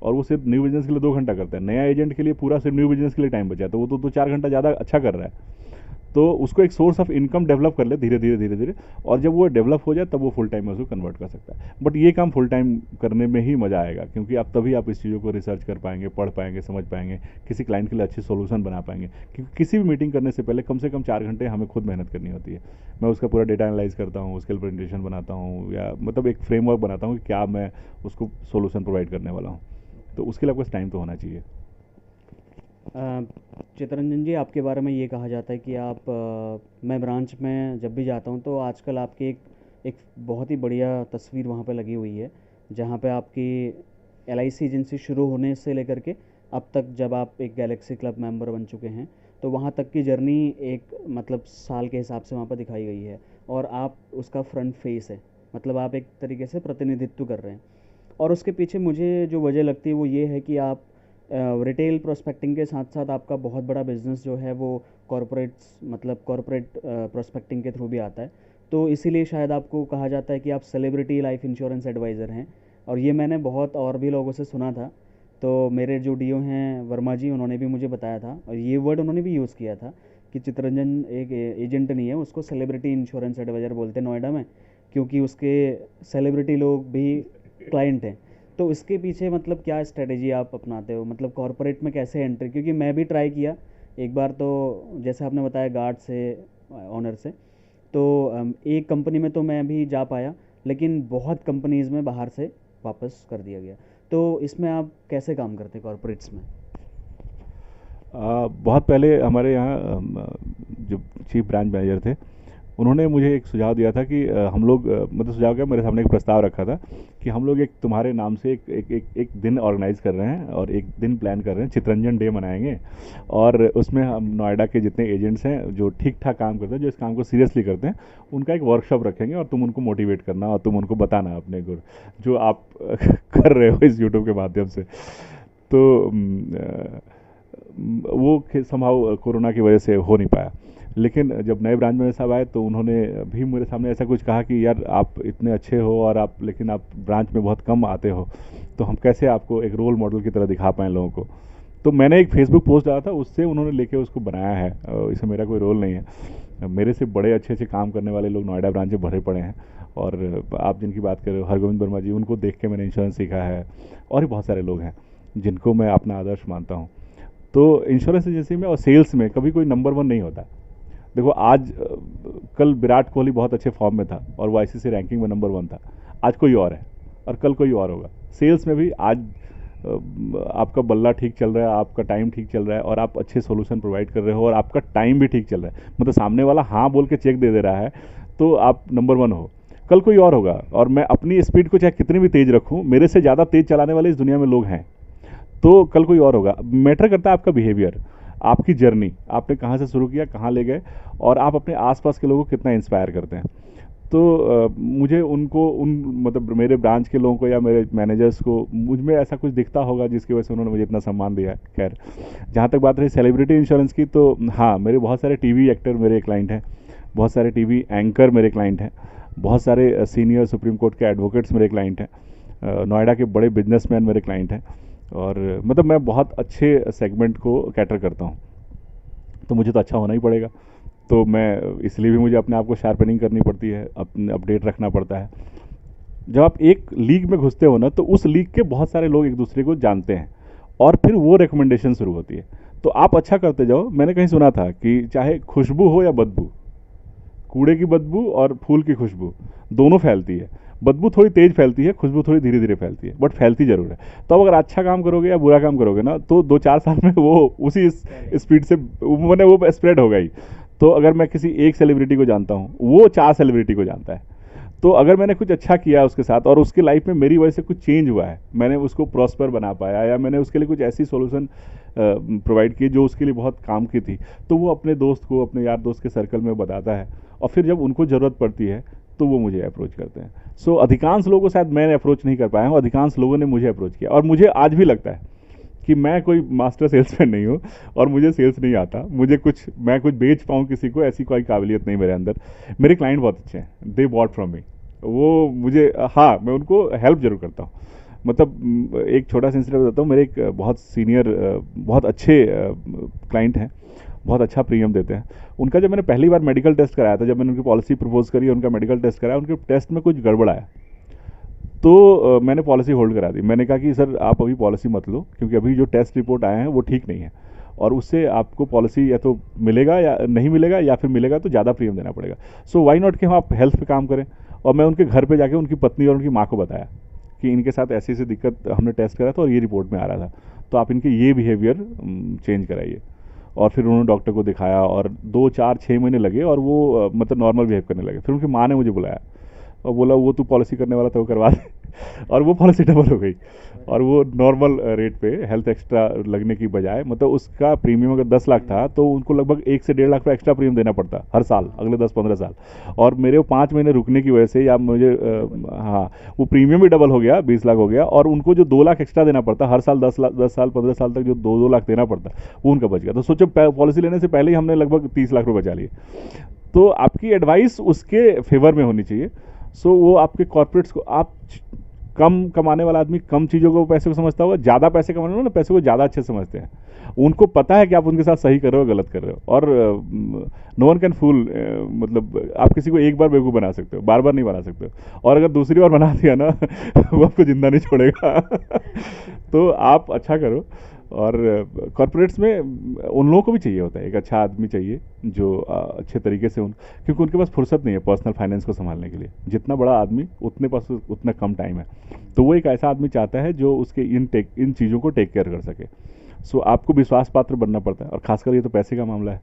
और वो सिर्फ न्यू बिजनेस के लिए 2 घंटा करता है। नया एजेंट के लिए पूरा सिर्फ न्यू बिजनेस के लिए टाइम बचा है, तो वो तो 4 घंटा ज़्यादा अच्छा कर रहा है। तो उसको एक सोर्स ऑफ इनकम डेवलप कर ले धीरे धीरे धीरे धीरे, और जब वो डेवलप हो जाए तब वो फुल टाइम में उसको कन्वर्ट कर सकता है। बट ये काम फुल टाइम करने में ही मज़ा आएगा, क्योंकि आप तभी आप इस चीज़ों को रिसर्च कर पाएंगे, पढ़ पाएंगे, समझ पाएंगे, किसी क्लाइंट के लिए अच्छे सोल्यूशन बना पाएंगे। क्योंकि किसी भी मीटिंग करने से पहले कम से कम 4 घंटे हमें खुद मेहनत करनी होती है। मैं उसका पूरा डेटा एनालाइज करता हूँ, उसके लिए प्रेजेंटेशन बनाता हूँ, या मतलब एक फ्रेमवर्क बनाता हूँ कि क्या मैं उसको सोल्यूशन प्रोवाइड करने वाला हूँ। तो उसके लिए आपको टाइम तो होना चाहिए। चितरंजन जी, आपके बारे में ये कहा जाता है कि आप मैं ब्रांच में जब भी जाता हूँ तो आजकल आपकी एक बहुत ही बढ़िया तस्वीर वहाँ पे लगी हुई है, जहाँ पे आपकी LIC एजेंसी शुरू होने से लेकर के अब तक जब आप एक गैलेक्सी क्लब मेंबर बन चुके हैं, तो वहाँ तक की जर्नी एक मतलब साल के हिसाब से वहाँ पर दिखाई गई है, और आप उसका फ्रंट फेस है, मतलब आप एक तरीके से प्रतिनिधित्व कर रहे हैं। और उसके पीछे मुझे जो वजह लगती है वो ये है कि आप रिटेल प्रोस्पेक्टिंग के साथ साथ आपका बहुत बड़ा बिजनेस जो है वो कॉरपोरेट प्रोस्पेक्टिंग के थ्रू भी आता है। तो इसीलिए शायद आपको कहा जाता है कि आप सेलिब्रिटी लाइफ इंश्योरेंस एडवाइज़र हैं, और ये मैंने बहुत और भी लोगों से सुना था। तो मेरे जो डीओ हैं वर्मा जी, उन्होंने भी मुझे बताया था, और ये वर्ड उन्होंने भी यूज़ किया था कि चितरंजन एक एजेंट नहीं है, उसको सेलिब्रिटी इंश्योरेंस एडवाइज़र बोलते हैं नोएडा में, क्योंकि उसके सेलिब्रिटी लोग भी क्लाइंट हैं। तो इसके पीछे मतलब क्या स्ट्रेटेजी आप अपनाते हो, मतलब कॉरपोरेट में कैसे एंट्री? क्योंकि मैं भी ट्राई किया एक बार, तो जैसे आपने बताया गार्ड से, ऑनर से, तो एक कंपनी में तो मैं भी जा पाया, लेकिन बहुत कंपनीज़ में बाहर से वापस कर दिया गया। तो इसमें आप कैसे काम करते कॉरपोरेट्स में? बहुत पहले हमारे यहाँ जो चीफ ब्रांच मैनेजर थे, उन्होंने मुझे एक सुझाव दिया था कि हम लोग मतलब सुझाव क्या, मेरे सामने एक प्रस्ताव रखा था कि हम लोग एक तुम्हारे नाम से एक दिन ऑर्गेनाइज कर रहे हैं और एक दिन प्लान कर रहे हैं, चितरंजन डे मनाएंगे, और उसमें हम नोएडा के जितने एजेंट्स हैं जो ठीक ठाक काम करते हैं, जो इस काम को सीरियसली करते हैं, उनका एक वर्कशॉप रखेंगे, और तुम उनको मोटिवेट करना और तुम उनको बताना अपने गुण जो आप कर रहे हो इस यूट्यूब के माध्यम से। तो वो संभव कोरोना की वजह से हो नहीं पाया। लेकिन जब नए ब्रांच मैनेजर साहब आए तो उन्होंने भी मेरे सामने ऐसा कुछ कहा कि यार आप इतने अच्छे हो और लेकिन आप ब्रांच में बहुत कम आते हो, तो हम कैसे आपको एक रोल मॉडल की तरह दिखा पाएँ लोगों को। तो मैंने एक फेसबुक पोस्ट डाला था, उससे उन्होंने लेके उसको बनाया है। इसमें मेरा कोई रोल नहीं है। मेरे से बड़े अच्छे अच्छे काम करने वाले लोग नोएडा ब्रांच में भरे पड़े हैं। और आप जिनकी बात कर रहे हो हरगोविंद वर्मा जी, उनको देख के मैंने इंश्योरेंस सीखा है। और भी बहुत सारे लोग हैं जिनको मैं अपना आदर्श मानता हूँ। तो इंश्योरेंस एजेंसी में और सेल्स में कभी कोई नंबर वन नहीं होता। देखो आज कल विराट कोहली बहुत अच्छे फॉर्म में था और वो आईसीसी रैंकिंग में नंबर वन था, आज कोई और है और कल कोई और होगा। सेल्स में भी आज आपका बल्ला ठीक चल रहा है, आपका टाइम ठीक चल रहा है और आप अच्छे सोल्यूशन प्रोवाइड कर रहे हो और आपका टाइम भी ठीक चल रहा है, मतलब सामने वाला हाँ बोल के चेक दे दे रहा है, तो आप नंबर वन हो। कल कोई और होगा और मैं अपनी स्पीड को चाहे कितनी भी तेज़ रखूँ, मेरे से ज़्यादा तेज़ चलाने वाले इस दुनिया में लोग हैं, तो कल कोई और होगा। मैटर करता है आपका बिहेवियर, आपकी जर्नी, आपने कहाँ से शुरू किया, कहाँ ले गए, और आप अपने आसपास के लोगों को कितना इंस्पायर करते हैं। तो मुझे उनको मतलब मेरे ब्रांच के लोगों को या मेरे मैनेजर्स को मुझ में ऐसा कुछ दिखता होगा जिसकी वजह से उन्होंने मुझे इतना सम्मान दिया है। खैर, जहाँ तक बात रही सेलिब्रिटी इंश्योरेंस की, तो हाँ, मेरे बहुत सारे टीवी एक्टर मेरे क्लाइंट हैं, बहुत सारे टीवी एंकर मेरे क्लाइंट हैं, बहुत सारे सीनियर सुप्रीम कोर्ट के एडवोकेट्स मेरे क्लाइंट हैं, नोएडा के बड़े बिजनेसमैन मेरे क्लाइंट हैं। और मतलब मैं बहुत अच्छे सेगमेंट को कैटर करता हूँ, तो मुझे तो अच्छा होना ही पड़ेगा। तो मैं इसलिए भी मुझे अपने आप को शार्पनिंग करनी पड़ती है, अपने अपडेट रखना पड़ता है। जब आप एक लीग में घुसते हो ना, तो उस लीग के बहुत सारे लोग एक दूसरे को जानते हैं और फिर वो रिकमेंडेशन शुरू होती है। तो आप अच्छा करते जाओ। मैंने कहीं सुना था कि चाहे खुशबू हो या बदबू, कूड़े की बदबू और फूल की खुशबू दोनों फैलती है। बदबू थोड़ी तेज फैलती है, खुशबू थोड़ी धीरे धीरे फैलती है, बट फैलती जरूर है। तो अब अगर अच्छा काम करोगे या बुरा काम करोगे ना, तो 2-4 साल में वो उसी स्पीड से मैंने वो स्प्रेड होगा ही। तो अगर मैं किसी एक सेलिब्रिटी को जानता हूँ, वो 4 सेलिब्रिटी को जानता है। तो अगर मैंने कुछ अच्छा किया उसके साथ और उसकी लाइफ में मेरी वजह से कुछ चेंज हुआ है, मैंने उसको प्रॉस्पर बना पाया या मैंने उसके लिए कुछ ऐसी सॉल्यूशन प्रोवाइड की जो उसके लिए बहुत काम की थी, तो वो अपने दोस्त को, अपने यार दोस्त के सर्कल में बताता है और फिर जब उनको ज़रूरत पड़ती है तो वो मुझे अप्रोच करते हैं। सो अधिकांश लोगों को शायद मैंने अप्रोच नहीं कर पाया हूँ, अधिकांश लोगों ने मुझे अप्रोच किया। और मुझे आज भी लगता है कि मैं कोई मास्टर सेल्समैन नहीं हूँ और मुझे सेल्स नहीं आता, मैं कुछ बेच पाऊँ किसी को, ऐसी कोई काबिलियत नहीं मेरे अंदर। मेरे क्लाइंट बहुत अच्छे हैं, दे बॉट फ्रॉम मी, वो मुझे, हाँ, मैं उनको हेल्प जरूर करता हूँ। मतलब एक छोटा सा इंसिडेंट बताता हूँ। मेरे एक बहुत सीनियर, बहुत अच्छे क्लाइंट हैं, बहुत अच्छा प्रीमियम देते हैं। उनका जब मैंने पहली बार मेडिकल टेस्ट कराया था, जब मैंने उनकी पॉलिसी प्रपोज करी, उनका मेडिकल टेस्ट कराया, उनके टेस्ट में कुछ गड़बड़ आया, तो मैंने पॉलिसी होल्ड करा दी। मैंने कहा कि सर आप अभी पॉलिसी मत लो, क्योंकि अभी जो टेस्ट रिपोर्ट आए हैं वो ठीक नहीं है और उससे आपको पॉलिसी या तो मिलेगा या नहीं मिलेगा, या फिर मिलेगा तो ज़्यादा प्रीमियम देना पड़ेगा। सो वाई नॉट कि हम आप हेल्थ पे काम करें। और मैं उनके घर पे जाके उनकी पत्नी और उनकी माँ को बताया कि इनके साथ ऐसी ऐसी दिक्कत हमने टेस्ट करा था और ये रिपोर्ट में आ रहा था, तो आप इनके ये बिहेवियर चेंज कराइए। और फिर उन्होंने डॉक्टर को दिखाया और 2-4-6 महीने लगे और वो मतलब नॉर्मल बिहेव करने लगे। फिर उनकी माँ ने मुझे बुलाया और बोला वो तू पॉलिसी करने वाला था, वो करवा दे। और वो पॉलिसी डबल हो गई और वो नॉर्मल रेट पे हेल्थ एक्स्ट्रा लगने की बजाय, मतलब उसका प्रीमियम अगर 10 लाख था तो उनको लगभग 1 से 1.5 लाख रुपये एक्स्ट्रा प्रीमियम देना पड़ता हर साल अगले 10-15 साल। और मेरे वो 5 महीने रुकने की वजह से या मुझे हाँ, वो प्रीमियम भी डबल हो गया, 20 लाख हो गया। और उनको जो 2 लाख एक्स्ट्रा देना पड़ता हर साल, 10 साल 15 साल तक जो 2-2 लाख देना पड़ता, वो उनका बच गया। तो सोचो पॉलिसी लेने से पहले ही हमने लगभग 30 लाख रुपये बचा लिए। तो आपकी एडवाइस उसके फेवर में होनी चाहिए। सो वो आपके कॉर्पोरेट्स को, आप कम कमाने वाला आदमी कम चीज़ों को, पैसे को समझता होगा, ज़्यादा पैसे कमाने वाले ना पैसे को ज़्यादा अच्छे समझते हैं। उनको पता है कि आप उनके साथ सही कर रहे हो, गलत कर रहे हो। और नो वन कैन फूल, मतलब आप किसी को एक बार बेवकूफ़ बना सकते हो, बार बार नहीं बना सकते हो। और अगर दूसरी बार बना दिया ना वो आपको जिंदा नहीं छोड़ेगा। तो आप अच्छा करो। और कॉर्पोरेट्स में उन लोगों को भी चाहिए होता है, एक अच्छा आदमी चाहिए जो अच्छे तरीके से क्योंकि उनके पास फुर्सत नहीं है पर्सनल फाइनेंस को संभालने के लिए। जितना बड़ा आदमी उतने पास उतना कम टाइम है, तो वो एक ऐसा आदमी चाहता है जो उसके इन चीज़ों को टेक केयर कर सके। सो आपको विश्वास पात्र बनना पड़ता है, और खासकर ये तो पैसे का मामला है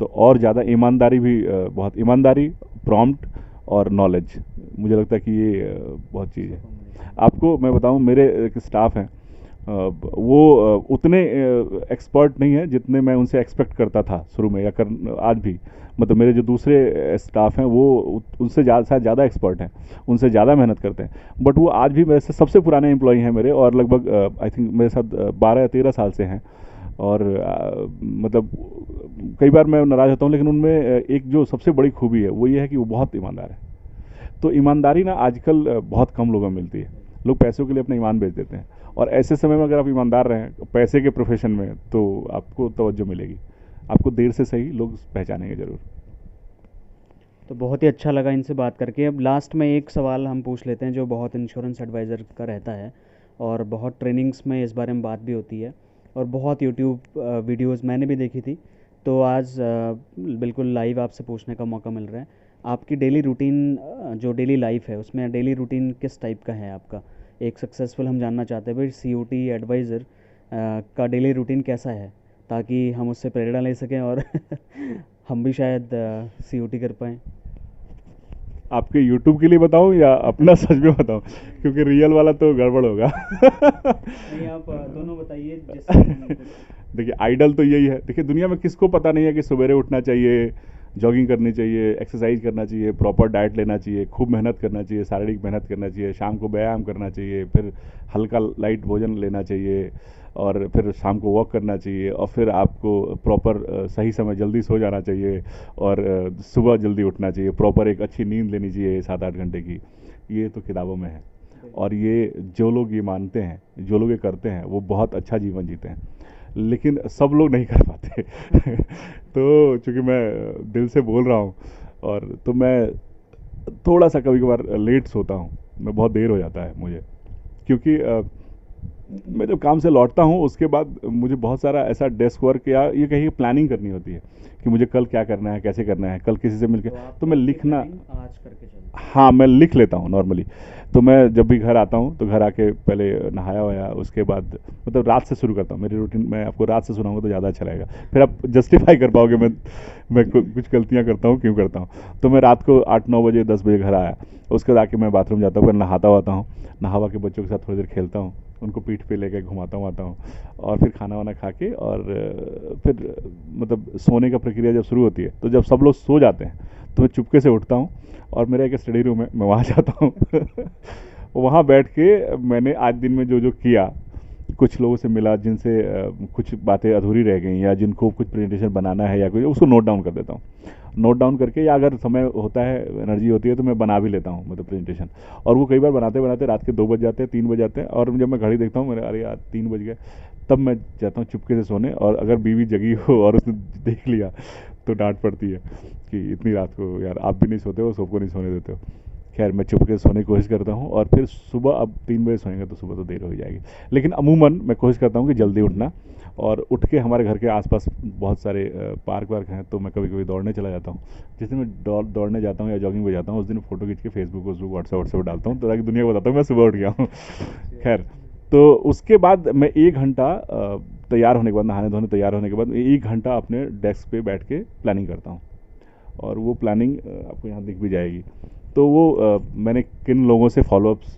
तो और ज़्यादा ईमानदारी भी, बहुत ईमानदारी, प्रॉम्प्ट और नॉलेज, मुझे लगता है कि ये बहुत चीज़ है। आपको मैं बताऊँ, मेरे एक स्टाफ हैं, वो उतने एक्सपर्ट नहीं है जितने मैं उनसे एक्सपेक्ट करता था शुरू में या आज भी। मतलब मेरे जो दूसरे स्टाफ हैं वो उनसे ज़्यादा एक्सपर्ट हैं, उनसे ज़्यादा मेहनत करते हैं, बट वो आज भी मेरे से सबसे पुराने एम्प्लॉई हैं मेरे, और लगभग आई थिंक मेरे साथ 12 या 13 साल से हैं। और मतलब कई बार मैं नाराज़ होता हूँ, लेकिन उनमें एक जो सबसे बड़ी खूबी है वो ये है कि वो बहुत ईमानदार है। तो ईमानदारी ना आजकल बहुत कम लोगों में मिलती है, लोग पैसों के लिए अपना ईमान बेच देते हैं। और ऐसे समय में अगर आप ईमानदार रहें पैसे के प्रोफेशन में तो आपको तवज्जो मिलेगी, आपको देर से सही लोग पहचानेंगे ज़रूर। तो बहुत ही अच्छा लगा इनसे बात करके। अब लास्ट में एक सवाल हम पूछ लेते हैं जो बहुत इंश्योरेंस एडवाइज़र का रहता है, और बहुत ट्रेनिंग्स में इस बारे में बात भी होती है, और बहुत यूट्यूब वीडियोस मैंने भी देखी थी। तो आज बिल्कुल लाइव आपसे पूछने का मौका मिल रहा है। आपकी डेली रूटीन, जो डेली लाइफ है उसमें डेली रूटीन किस टाइप का है आपका? एक सक्सेसफुल हम जानना चाहते हैं भाई, सीयूटी एडवाइज़र का डेली रूटीन कैसा है, ताकि हम उससे प्रेरणा ले सकें और हम भी शायद सीयूटी कर पाएँ। आपके यूट्यूब के लिए बताऊं या अपना सच में बताऊं, क्योंकि रियल वाला तो गड़बड़ होगा। नहीं, आप दोनों बताइए जिससे देखिए आइडल तो यही है। देखिए दुनिया में किसको पता नहीं है कि सवेरे उठना चाहिए, जॉगिंग करनी चाहिए, एक्सरसाइज करना चाहिए, प्रॉपर डाइट लेना चाहिए, खूब मेहनत करना चाहिए, शारीरिक मेहनत करना चाहिए, शाम को व्यायाम करना चाहिए, फिर हल्का लाइट भोजन लेना चाहिए, और फिर शाम को वॉक करना चाहिए, और फिर आपको प्रॉपर सही समय जल्दी सो जाना चाहिए, और सुबह जल्दी उठना चाहिए, प्रॉपर एक अच्छी नींद लेनी चाहिए 7-8 घंटे की। ये तो किताबों में है, और ये जो लोग ये मानते हैं, जो लोग ये करते हैं, वो बहुत अच्छा जीवन जीते हैं, लेकिन सब लोग नहीं कर पाते। तो चूँकि मैं दिल से बोल रहा हूँ, और तो मैं थोड़ा सा कभी कभार लेट सोता हूँ, मैं बहुत देर हो जाता है मुझे, क्योंकि मैं जब काम से लौटता हूँ उसके बाद मुझे बहुत सारा ऐसा डेस्क वर्क या ये कहीं प्लानिंग करनी होती है कि मुझे कल क्या करना है, कैसे करना है, कल किसी से मिलके, तो मैं लिखना, आज करके चलो। हाँ मैं लिख लेता हूँ नॉर्मली। तो मैं जब भी घर आता हूँ तो घर आके पहले नहाया होया, उसके बाद मतलब रात से शुरू करता हूँ मेरी रूटीन। मैं आपको रात से सुनाऊंगा तो ज़्यादा अच्छा लगेगा, फिर आप जस्टिफाई कर पाओगे मैं कुछ गलतियाँ करता हूँ क्यों करता हूँ। तो मैं रात को 8-9 बजे 10 बजे घर आया, उसके बाद आके मैं बाथरूम जाता हूँ, फिर नहाता हुआ हूँ, नहावा के बच्चों के साथ थोड़ी देर खेलता हूँ, उनको पीठ पे लेके घुमाता हूँ आता हूँ, और फिर खाना वाना खा के, और फिर मतलब सोने का प्रक्रिया जब शुरू होती है तो जब सब लोग सो जाते हैं तो मैं चुपके से उठता हूँ, और मेरा एक स्टडी रूम है, मैं वहाँ जाता हूँ। वहाँ बैठ के मैंने आज दिन में जो जो किया, कुछ लोगों से मिला जिनसे कुछ बातें अधूरी रह गई, या जिनको कुछ प्रेजेंटेशन बनाना है या कुछ, उसको नोट डाउन कर देता हूँ। नोट डाउन करके, या अगर समय होता है, एनर्जी होती है, तो मैं बना भी लेता हूँ मतलब प्रेजेंटेशन। और वो कई बार बनाते बनाते रात के 2 बज जाते हैं, 3 बज जाते हैं, और जब मैं घड़ी देखता हूँ मेरे, अरे यार 3 बज गए, तब मैं जाता हूँ चुपके से सोने। और अगर बीवी जगी हो और उसने देख लिया तो डांट पड़ती है कि इतनी रात को यार आप भी नहीं सोते हो, सबको नहीं सोने देते हो। खैर मैं चुपके से सोने की कोशिश करता हूँ, और फिर सुबह, अब 3 बजे सोएंगे तो सुबह तो देर हो जाएगी, लेकिन अमूमन मैं कोशिश करता हूँ कि जल्दी उठना। और उठ के हमारे घर के आसपास बहुत सारे पार्क वार्क हैं, तो मैं कभी कभी दौड़ने चला जाता हूँ। जिस दिन मैं दौड़ने जाता हूँ या जॉगिंग पे जाता हूँ, उस दिन फ़ोटो खींच के फेसबुक व्हाट्सएप डालता हूँ, तो ताकि दुनिया को बताता हूँ मैं सुबह उठ गया हूँ। खैर, तो उसके बाद मैं 1 घंटा तैयार होने के बाद, नहाने धोने तैयार होने के बाद 1 घंटा अपने डेस्क पे बैठ के प्लानिंग करता हूँ, और वो प्लानिंग आपको यहाँ दिख भी जाएगी। तो वो मैंने किन लोगों से फॉलोअप्स,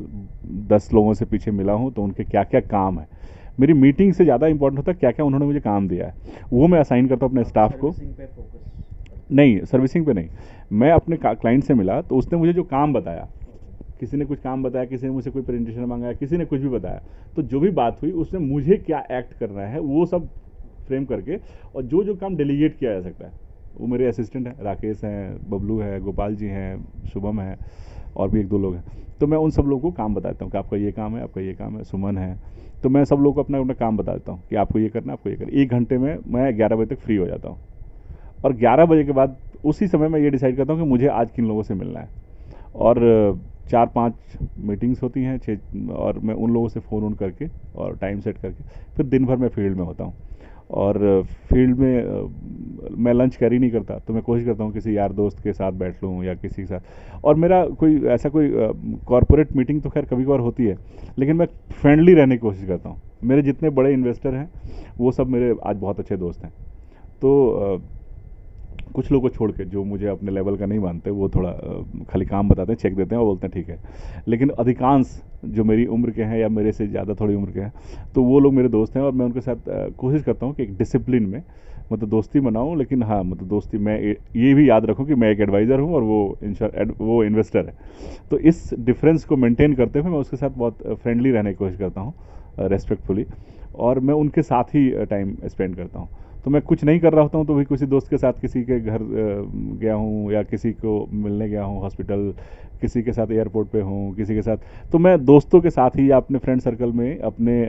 10 लोगों से पीछे मिला हूँ, तो उनके क्या क्या काम है, मेरी मीटिंग से ज़्यादा इंपॉर्टेंट होता है क्या क्या उन्होंने मुझे काम दिया है, वो मैं असाइन करता हूँ अपने स्टाफ को। नहीं, सर्विसिंग पे नहीं, मैं अपने क्लाइंट से मिला तो उसने मुझे जो काम बताया, किसी ने कुछ काम बताया, किसी ने मुझसे कोई प्रेजेंटेशन मांगा, किसी ने कुछ भी बताया, तो जो भी बात हुई उसमें मुझे क्या एक्ट करना है वो सब फ्रेम करके, और जो जो काम डेलीगेट किया जा सकता है, वो मेरे असिस्टेंट हैं, राकेश हैं, बबलू है, गोपाल जी हैं, शुभम है, और भी 1-2 लोग हैं, तो मैं उन सब लोगों को काम बताता हूँ कि आपका ये काम है, आपका ये काम है, सुमन है, तो मैं सब लोगों को अपना अपना काम बता देता हूँ कि आपको ये करना है, आपको ये करना। 1 घंटे में मैं 11 बजे तक फ्री हो जाता हूँ, और 11 बजे के बाद उसी समय मैं ये डिसाइड करता हूँ कि मुझे आज किन लोगों से मिलना है, और 4-5 मीटिंग्स होती हैं, 6, और मैं उन लोगों से फ़ोन ऑन करके और टाइम सेट करके फिर दिन भर मैं फील्ड में होता हूँ। और फील्ड में मैं लंच कैरी नहीं करता, तो मैं कोशिश करता हूँ किसी यार दोस्त के साथ बैठ लूँ या किसी के साथ। और मेरा कोई ऐसा कोई कॉरपोरेट मीटिंग तो खैर कभी कभार होती है, लेकिन मैं फ्रेंडली रहने की कोशिश करता हूँ। मेरे जितने बड़े इन्वेस्टर हैं वो सब मेरे आज बहुत अच्छे दोस्त हैं, तो कुछ लोगों को छोड़ के जो मुझे अपने लेवल का नहीं मानते, वो थोड़ा खाली काम बताते हैं, चेक देते हैं और बोलते हैं ठीक है। लेकिन अधिकांश जो मेरी उम्र के हैं या मेरे से ज़्यादा थोड़ी उम्र के हैं, तो वो लोग मेरे दोस्त हैं, और मैं उनके साथ कोशिश करता हूँ कि एक डिसिप्लिन में मतलब दोस्ती बनाऊँ। लेकिन हाँ, मतलब दोस्ती मैं ये भी याद रखूँ कि मैं एक एडवाइज़र हूँ और वो इन्वेस्टर है, तो इस डिफरेंस को मेंटेन करते हुए मैं उसके साथ बहुत फ्रेंडली रहने की कोशिश करता हूँ, रेस्पेक्टफुली, और मैं उनके साथ ही टाइम स्पेंड करता हूँ। तो मैं कुछ नहीं कर रहा होता हूँ तो भी किसी दोस्त के साथ किसी के घर गया हूँ, या किसी को मिलने गया हूँ हॉस्पिटल, किसी के साथ एयरपोर्ट पे हूँ, किसी के साथ, तो मैं दोस्तों के साथ ही या अपने फ्रेंड सर्कल में अपने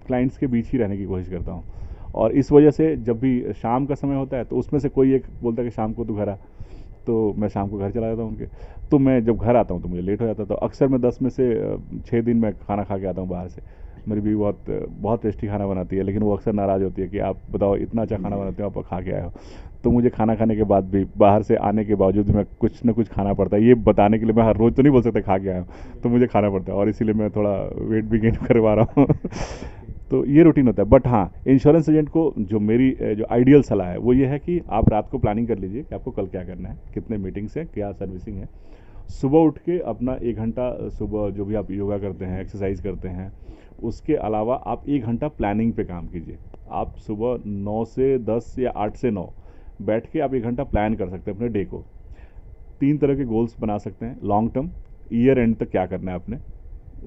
क्लाइंट्स के बीच ही रहने की कोशिश करता हूँ। और इस वजह से जब भी शाम का समय होता है तो उसमें से कोई एक बोलता है कि शाम को तू घर आ, तो मैं शाम को घर चला जाता हूँ उनके। तो मैं जब घर आता हूँ तो मुझे लेट हो जाता है, तो अक्सर मैं 10 में से 6 दिन मैं खाना खा के आता हूँ बाहर से। मेरी बीवी बहुत बहुत टेस्टी खाना बनाती है, लेकिन वो अक्सर नाराज़ होती है कि आप बताओ इतना अच्छा खाना बनाते हो, आप खा के आए हो। तो मुझे खाना खाने के बाद भी, बाहर से आने के बावजूद भी मैं कुछ ना कुछ खाना पड़ता है, ये बताने के लिए मैं हर रोज़ तो नहीं बोल सकता खा के आया हूँ, तो मुझे खाना पड़ता है, और इसीलिए मैं थोड़ा वेट भी गेन करवा रहा हूँ। तो ये रूटीन होता है। बट हाँ, इंश्योरेंस एजेंट को जो मेरी जो आइडियल सलाह है वो ये है कि आप रात को प्लानिंग कर लीजिए कि आपको कल क्या करना है, कितने मीटिंग्स हैं, क्या सर्विसिंग है। सुबह उठ के अपना 1 घंटा, सुबह जो भी आप योगा करते हैं, एक्सरसाइज करते हैं, उसके अलावा आप 1 घंटा प्लानिंग पे काम कीजिए। आप सुबह 9 से 10 या 8 से 9 बैठ के आप 1 घंटा प्लान कर सकते हैं अपने डे को। 3 तरह के गोल्स बना सकते हैं। लॉन्ग टर्म, ईयर एंड तक क्या करना है आपने,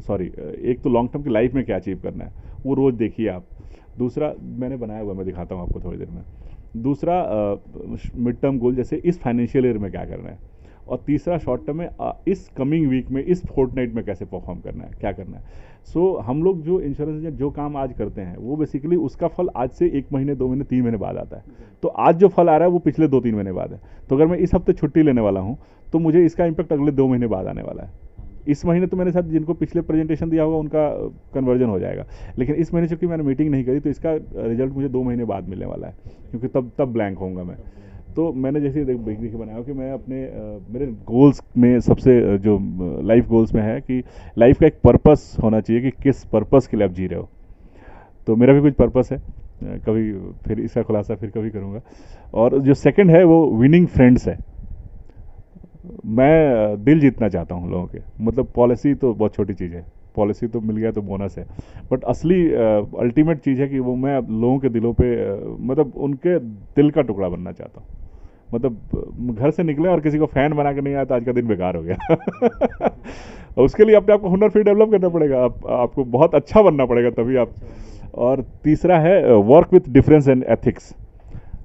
सॉरी, एक तो लॉन्ग टर्म की लाइफ में क्या अचीव करना है, वो रोज़ देखिए आप। दूसरा मैंने बनाया हुआ, मैं दिखाता हूँ आपको थोड़ी देर में। दूसरा मिड टर्म गोल, जैसे इस फाइनेंशियल ईयर में क्या करना है। और तीसरा शॉर्ट टर्म में इस कमिंग वीक में, इस फोर्टनाइट में कैसे परफॉर्म करना है, क्या करना है। सो हम लोग जो इंश्योरेंस एजेंट जो काम आज करते हैं वो बेसिकली उसका फल आज से 1 महीने, 2 महीने, 3 महीने बाद आता है। तो आज जो फल आ रहा है वो पिछले 2-3 महीने बाद है। तो अगर मैं इस हफ्ते छुट्टी लेने वाला हूँ तो मुझे इसका इम्पैक्ट अगले 2 महीने बाद आने वाला है। इस महीने तो मेरे साथ जिनको पिछले प्रेजेंटेशन दिया होगा उनका कन्वर्जन हो जाएगा, लेकिन इस महीने चूंकि मैंने मीटिंग नहीं करी तो इसका रिजल्ट मुझे 2 महीने बाद मिलने वाला है, क्योंकि तब ब्लैंक होऊंगा मैं। तो मैंने जैसे देखिए बनाया कि मैं अपने मेरे गोल्स में सबसे जो लाइफ गोल्स में है कि लाइफ का एक पर्पस होना चाहिए कि किस पर्पस के लिए आप जी रहे हो। तो मेरा भी कुछ पर्पस है, कभी फिर इसका खुलासा फिर कभी करूँगा। और जो सेकंड है वो विनिंग फ्रेंड्स है। मैं दिल जीतना चाहता हूँ लोगों के। मतलब पॉलिसी तो बहुत छोटी चीज़ है, पॉलिसी तो मिल गया तो बोनस है, बट असली अल्टीमेट चीज़ है कि वो मैं लोगों के दिलों पे मतलब उनके दिल का टुकड़ा बनना चाहता हूँ। मतलब घर से निकले और किसी को फैन बना के नहीं आया तो आज का दिन बेकार हो गया। उसके लिए अपने आप को हुनर फिर डेवलप करना पड़ेगा, आपको बहुत अच्छा बनना पड़ेगा तभी आप। और तीसरा है work with difference and ethics.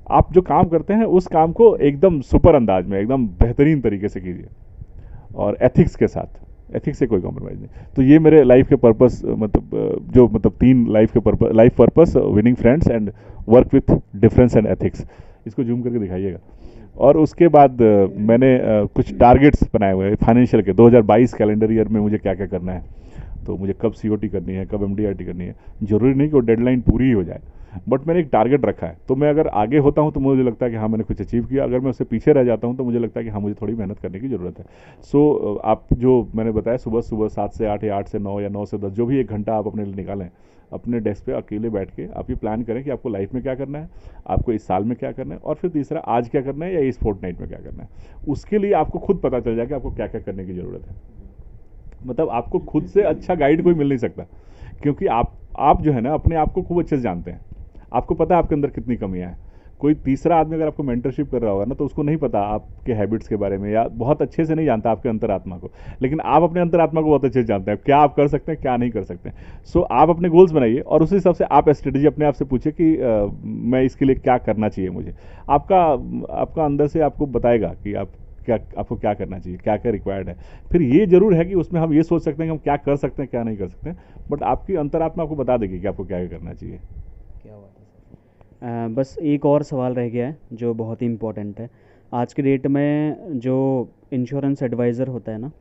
आप जो काम करते हैं उस काम को एकदम सुपर अंदाज में, एकदम बेहतरीन तरीके से कीजिए, और एथिक्स के साथ, एथिक्स से कोई कॉम्प्रोमाइज़ नहीं। तो ये मेरे लाइफ के पर्पस, मतलब 3 life purpose, winning friends and work with difference and ethics. इसको जूम करके दिखाइएगा। और उसके बाद मैंने कुछ टारगेट्स बनाए हुए हैं फाइनेंशियल के। 2022 कैलेंडर ईयर में मुझे क्या क्या करना है। तो मुझे कब सीओटी करनी है, कब एमडीआरटी करनी है। जरूरी नहीं कि वो डेडलाइन पूरी ही हो जाए, बट मैंने एक टारगेट रखा है। तो मैं अगर आगे होता हूँ तो मुझे लगता है कि हाँ मैंने कुछ अचीव किया। अगर मैं उससे पीछे रह जाता हूँ तो मुझे लगता है कि हाँ मुझे थोड़ी मेहनत करने की ज़रूरत है। सो आप जो मैंने बताया, सुबह 7 से 8 या 8 से 9 या 9 से 10, जो भी 1 घंटा आप अपने लिए निकालें, अपने डेस्क पे अकेले बैठ के आप ये प्लान करें कि आपको लाइफ में क्या करना है, आपको इस साल में क्या करना है, और फिर तीसरा आज क्या करना है या इस फोर्टनाइट में क्या करना है। उसके लिए आपको खुद पता चल जाए कि आपको क्या क्या करने की ज़रूरत है। मतलब आपको खुद से अच्छा गाइड कोई मिल नहीं सकता, क्योंकि आप जो है ना अपने आप को खूब अच्छे से जानते हैं। आपको पता है आपके अंदर कितनी कमियां हैं। कोई तीसरा आदमी अगर आपको मेंटरशिप कर रहा होगा ना तो उसको नहीं पता आपके हैबिट्स के बारे में, या बहुत अच्छे से नहीं जानता आपके अंतरात्मा को, लेकिन आप अपने अंतरात्मा को बहुत अच्छे से जानते हैं, क्या आप कर सकते हैं क्या नहीं कर सकते। सो आप अपने गोल्स बनाइए और उस हिसाब से आप स्ट्रेटेजी अपने आप से पूछिए कि मैं इसके लिए क्या करना चाहिए मुझे। आपका अंदर से आपको बताएगा कि आपको क्या करना चाहिए, क्या क्या रिक्वायर्ड है। फिर ये जरूर है कि उसमें हम ये सोच सकते हैं कि हम क्या कर सकते हैं क्या नहीं कर सकते, बट आपकी अंतरात्मा आपको बता देगी कि आपको क्या क्या करना चाहिए। क्या बात है सर। बस एक और सवाल रह गया है जो बहुत ही इम्पोर्टेंट है। आज के डेट में जो इंश्योरेंस एडवाइज़र होता है ना,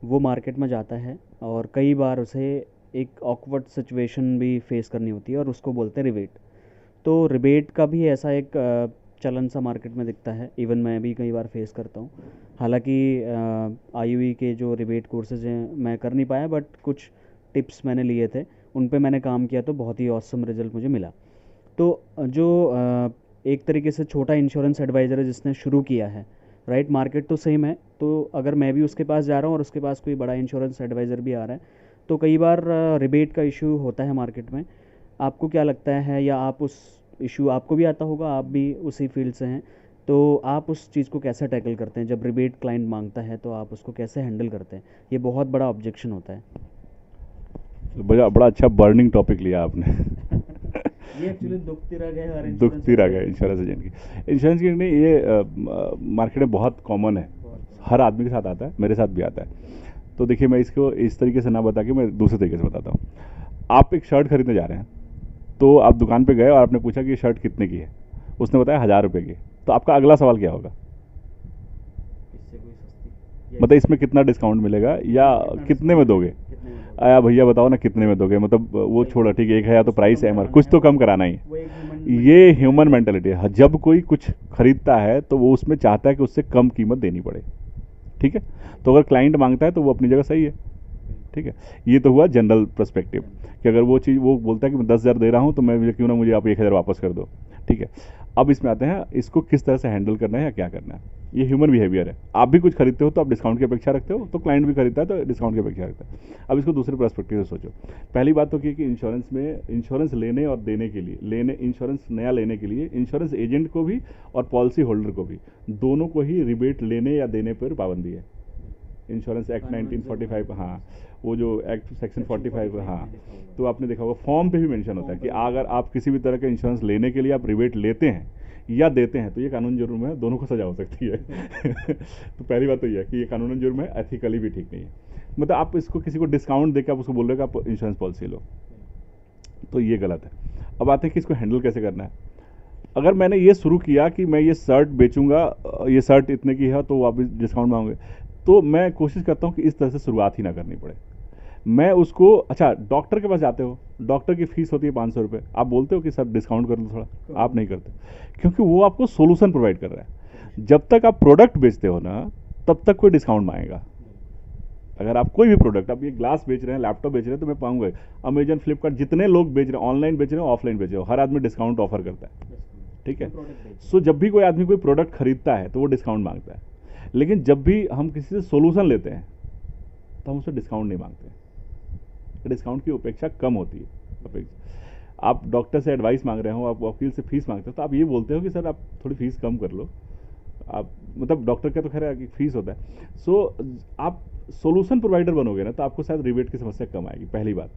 वो मार्केट में जाता है और कई बार उसे एक ऑकवर्ड सिचुएशन भी फेस करनी होती है और उसको बोलते हैं रिबेट। तो रिबेट का भी ऐसा एक चलन सा मार्केट में दिखता है, इवन मैं भी कई बार फेस करता हूँ। हालांकि आईयूई के जो रिबेट कोर्सेज हैं मैं कर नहीं पाया, बट कुछ टिप्स मैंने लिए थे, उन पे मैंने काम किया तो बहुत ही ऑसम रिजल्ट मुझे मिला। तो जो एक तरीके से छोटा इंश्योरेंस एडवाइज़र है जिसने शुरू किया है, राइट, मार्केट तो सेम है, तो अगर मैं भी उसके पास जा रहा हूँ और उसके पास कोई बड़ा इंश्योरेंस एडवाइज़र भी आ रहा है, तो कई बार रिबेट का इशू होता है मार्केट में। आपको क्या लगता है, या आप उस इशू आपको भी आता होगा, आप भी उसी फील्ड से हैं, तो आप उस चीज़ को कैसे टैकल करते हैं जब रिबेट क्लाइंट मांगता है, तो आप उसको कैसे हैंडल करते हैं? ये बहुत बड़ा ऑब्जेक्शन होता है। बड़ा अच्छा बर्निंग टॉपिक लिया आपने। ये एक्चुअली दुखती रह गए हर दुखती रह गए इंश्योरेंस एजेंट की। इंश्योरेंस एजेंट नहीं, ये मार्केट में बहुत कॉमन है, हर आदमी के साथ आता है, मेरे साथ भी आता है। तो देखिए, मैं इसको इस तरीके से ना बता के मैं दूसरे तरीके से बताता हूँ। आप एक शर्ट खरीदने जा रहे हैं, तो आप दुकान पे गए और आपने पूछा कि ये शर्ट कितने की है, उसने बताया 1000 रुपये की। तो आपका अगला सवाल क्या होगा? इससे कोई सस्ती मतलब इसमें कितना डिस्काउंट मिलेगा या कितने में दोगे? कितने में आया भैया बताओ ना कितने में दोगे, मतलब वो छोड़ा, ठीक है 1000 तो प्राइस है हमारा, कुछ तो कम कराना ही। वो एक ये ह्यूमन मेंटेलिटी है। जब कोई कुछ खरीदता है तो वो उसमें चाहता है कि उससे कम कीमत देनी पड़े, ठीक है। तो अगर क्लाइंट मांगता है तो वो अपनी जगह सही है, ठीक है। ये तो हुआ जनरल पर्सपेक्टिव कि अगर वो चीज़ वो बोलता है कि मैं 10,000 दे रहा हूँ तो मैं क्यों ना मुझे आप 1000 वापस कर दो, ठीक है। अब इसमें आते हैं इसको किस तरह से हैंडल करना है या क्या करना है। ये ह्यूमन बिहेवियर है। आप भी कुछ खरीदते हो तो आप डिस्काउंट की अपेक्षा रखते हो, तो क्लाइंट भी खरीदता है तो डिस्काउंट की अपेक्षा रखता है। अब इसको दूसरे पर्सपेक्टिव से सोचो। पहली बात तो कि इंश्योरेंस में इंश्योरेंस लेने और देने के लिए इंश्योरेंस नया लेने के लिए इंश्योरेंस एजेंट को भी और पॉलिसी होल्डर को भी, दोनों को ही रिबेट लेने या देने पर पाबंदी है। इंश्योरेंस एक्ट 1945, हाँ, वो जो एक्ट सेक्शन 45, हाँ, तो आपने देखा होगा फॉर्म पे भी मेंशन होता है कि अगर आप किसी भी तरह का इंश्योरेंस लेने के लिए आप रिबेट लेते हैं या देते हैं तो ये कानून जुर्म है, दोनों को सजा हो सकती है। तो पहली बात तो ये है कि ये कानूनन जुर्म है, एथिकली भी ठीक नहीं है। मतलब आप इसको किसी को डिस्काउंट देकर आप उसको बोल रहे हो कि आप इंश्योरेंस पॉलिसी लो, तो ये गलत है। अब आते हैं कि इसको हैंडल कैसे करना है। अगर मैंने ये शुरू किया कि मैं ये शर्ट बेचूंगा, ये शर्ट इतने की है तो वापस डिस्काउंट मांगोगे, तो मैं कोशिश करता हूँ कि इस तरह से शुरुआत ही ना करनी पड़े। मैं उसको, अच्छा डॉक्टर के पास जाते हो, डॉक्टर की फीस होती है 500 रुपये, आप बोलते हो कि सर डिस्काउंट कर लो थोड़ा, आप नहीं करते, क्योंकि वो आपको सोल्यूशन प्रोवाइड कर रहा है। जब तक आप प्रोडक्ट बेचते हो ना, तब तक कोई डिस्काउंट मांगेगा। अगर आप कोई भी प्रोडक्ट, आप ये ग्लास बेच रहे हैं, लैपटॉप बेच रहे हैं, तो मैं पाऊंगा अमेजन, फ्लिपकार्ट, जितने लोग बेच रहे हैं, ऑनलाइन बेच रहे हैं, ऑफलाइन बेच रहे हो, हर आदमी डिस्काउंट ऑफर करता है, ठीक है। सो जब भी कोई आदमी कोई प्रोडक्ट खरीदता है तो वो डिस्काउंट मांगता है। लेकिन जब भी हम किसी से सोल्यूशन लेते हैं तो हम उससे डिस्काउंट नहीं मांगते। डिस्काउंट की अपेक्षा कम होती है। आप डॉक्टर से एडवाइस मांग रहे हो, आप वकील से फीस मांगते हो, तो आप ये बोलते हो कि सर आप थोड़ी फीस कम कर लो। आप मतलब डॉक्टर का तो खैर है फीस होता है। सो आप सोल्यूशन प्रोवाइडर बनोगे ना, तो आपको शायद रिबेट की समस्या कम आएगी, पहली बात।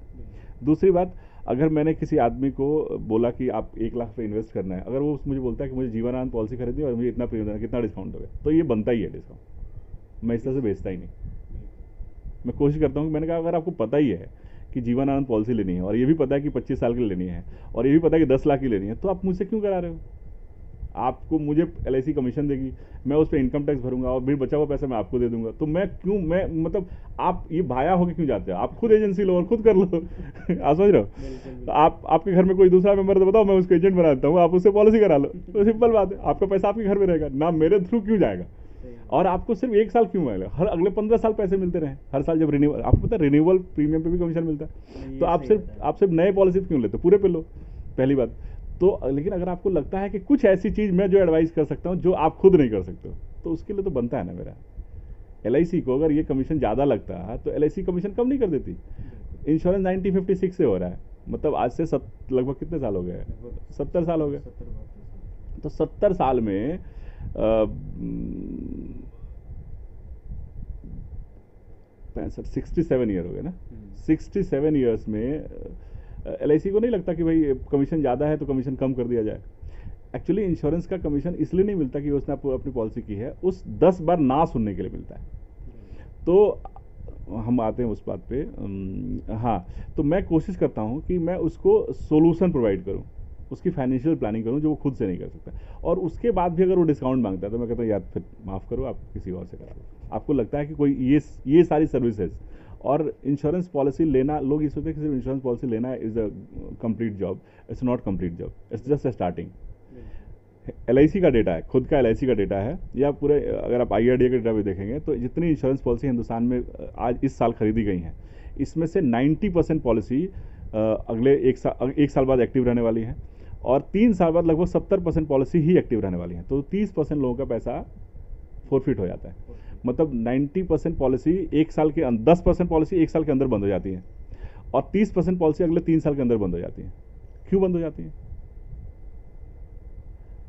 दूसरी बात, अगर मैंने किसी आदमी को बोला कि आप 1 लाख पे इन्वेस्ट करना है, अगर वो मुझे बोलता है कि मुझे जीवनानंद पॉलिसी खरीदनी है और मुझे इतना प्रीमियम देना, कितना डिस्काउंट दोगे, तो ये बनता ही है डिस्काउंट। मैं इस तरह से बेचता ही नहीं। मैं कोशिश करता हूँ कि मैंने कहा अगर आपको पता ही है कि जीवनानंद पॉलिसी लेनी है और ये भी पता है कि 25 साल की लेनी है और ये भी पता है कि 10 लाख की लेनी है, तो आप मुझसे क्यों करा रहे हो? आपको, मुझे LIC कमीशन देगी, मैं उस पर इनकम टैक्स भरूंगा और फिर बचा हुआ पैसा मैं आपको दे दूंगा, तो मैं क्यों, मैं मतलब आप ये भाया होके क्यों जाते हो? आप खुद एजेंसी लो और खुद कर लो। आप समझ रहे हो? तो आप, आपके घर में कोई दूसरा मेंबर तो बताओ, मैं उसको एजेंट बना देता हूँ, आप उससे पॉलिसी करा लो, तो सिंपल बात है, आपका पैसा आपके घर में रहेगा ना, मेरे थ्रू क्यों जाएगा? और आपको सिर्फ 1 साल क्यों मिलेगा? हर अगले 15 साल पैसे मिलते रहे, हर साल जब रिन्यूअल, आपको पता है रिन्यूअल प्रीमियम पे भी कमीशन मिलता है, तो आप सिर्फ नए पॉलिसी क्यों लेते? पूरे पे लो, पहली बात तो। लेकिन अगर आपको लगता है कि कुछ ऐसी चीज मैं जो एडवाइस कर सकता हूं जो आप खुद नहीं कर सकते हो, तो उसके लिए तो बनता है ना मेरा। LIC को अगर ये कमीशन ज्यादा लगता है तो LIC कमीशन कम नहीं कर देती। इंश्योरेंस 1956 से हो रहा है, मतलब आज से लगभग कितने साल हो गए? 70 साल हो गए। तो 70 साल में 67 ईयर हो गए ना। 67 ईयर्स में LIC को नहीं लगता कि भाई कमीशन ज़्यादा है तो कमीशन कम कर दिया जाए। एक्चुअली इंश्योरेंस का कमीशन इसलिए नहीं मिलता कि उसने अपनी पॉलिसी की है, उस 10 बार ना सुनने के लिए मिलता है। तो हम आते हैं उस बात पे। हाँ, तो मैं कोशिश करता हूँ कि मैं उसको सोल्यूशन प्रोवाइड करूँ, उसकी फाइनेंशियल प्लानिंग करूँ जो वो खुद से नहीं कर सकता। और उसके बाद भी अगर वो डिस्काउंट मांगता है तो मैं कहता हूँ यार फिर माफ़ करो, आप किसी और से करा लो। आपको लगता है कि कोई ये सारी सर्विसेज और इंश्योरेंस पॉलिसी लेना, लोग ये सोचते हैं कि सिर्फ इंश्योरेंस पॉलिसी लेना is a complete job. It's not complete job, it's just a starting. LIC का डेटा है, खुद का LIC का डेटा है, या पूरे अगर आप IRDA का डेटा भी देखेंगे तो जितनी इंश्योरेंस पॉलिसी हिंदुस्तान में आज इस साल खरीदी गई हैं, इसमें से 90% पॉलिसी अगले एक साल बाद एक्टिव रहने वाली है और 3 साल बाद लगभग 70% पॉलिसी ही एक्टिव रहने वाली है। तो 30% लोगों का पैसा फोरफिट हो जाता है। मतलब 90% पॉलिसी 1 साल के 10% पॉलिसी 1 साल के अंदर बंद हो जाती है और 30% पॉलिसी अगले 3 साल के अंदर बंद हो जाती है। क्यों बंद हो जाती है?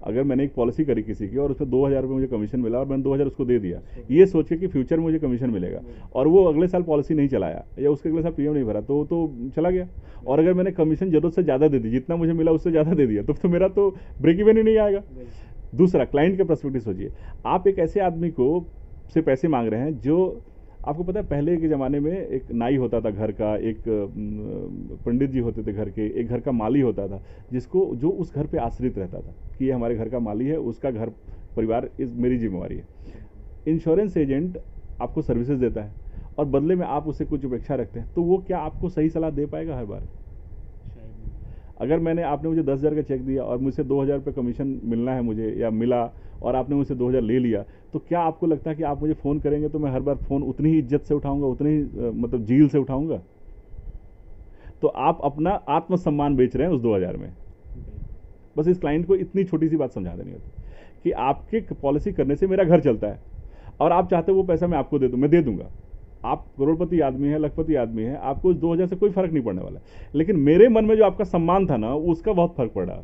अगर मैंने एक पॉलिसी करी किसी की और उसमें 2,000 रुपये मुझे कमीशन मिला और मैंने 2,000 उसको दे दिया, ये सोच के कि फ्यूचर में मुझे कमीशन मिलेगा, और वो अगले साल पॉलिसी नहीं चलाया या उसके अगले साल प्रीमियम नहीं भरा, तो चला गया। और अगर मैंने कमीशन जरूरत से ज़्यादा दे दी, जितना मुझे मिला उससे ज़्यादा दे दिया, तो मेरा तो ब्रेक इवन ही नहीं आएगा। दूसरा, क्लाइंट के पर्सपेक्टिव सोचिए, आप एक ऐसे आदमी को से पैसे मांग रहे हैं जो, आपको पता है पहले के ज़माने में एक नाई होता था घर का, एक पंडित जी होते थे घर के, एक घर का माली होता था जिसको, जो उस घर पे आश्रित रहता था कि ये हमारे घर का माली है, उसका घर परिवार मेरी जिम्मेवारी है। इंश्योरेंस एजेंट आपको सर्विसेज देता है और बदले में आप उससे कुछ अपेक्षा रखते हैं, तो वो क्या आपको सही सलाह दे पाएगा हर बार? अगर आपने मुझे 10,000 का चेक दिया और मुझसे 2,000 रुपये कमीशन मिलना है मुझे, या मिला, और आपने मुझसे 2,000 ले लिया, तो क्या आपको लगता है कि आप मुझे फ़ोन करेंगे तो मैं हर बार फ़ोन उतनी ही इज्जत से उठाऊंगा, उतनी ही मतलब जील से उठाऊंगा? तो आप अपना आत्मसम्मान बेच रहे हैं उस 2,000 में। बस इस क्लाइंट को इतनी छोटी सी बात समझा देनी होती कि आपके पॉलिसी करने से मेरा घर चलता है, और आप चाहते हो वो पैसा मैं आपको दे दूँ, मैं दे दूंगा। आप करोड़पति आदमी है, लखपति आदमी है, आपको उस 2,000 से कोई फर्क नहीं पड़ने वाला, लेकिन मेरे मन में जो आपका सम्मान था ना, उसका बहुत फर्क पड़ा।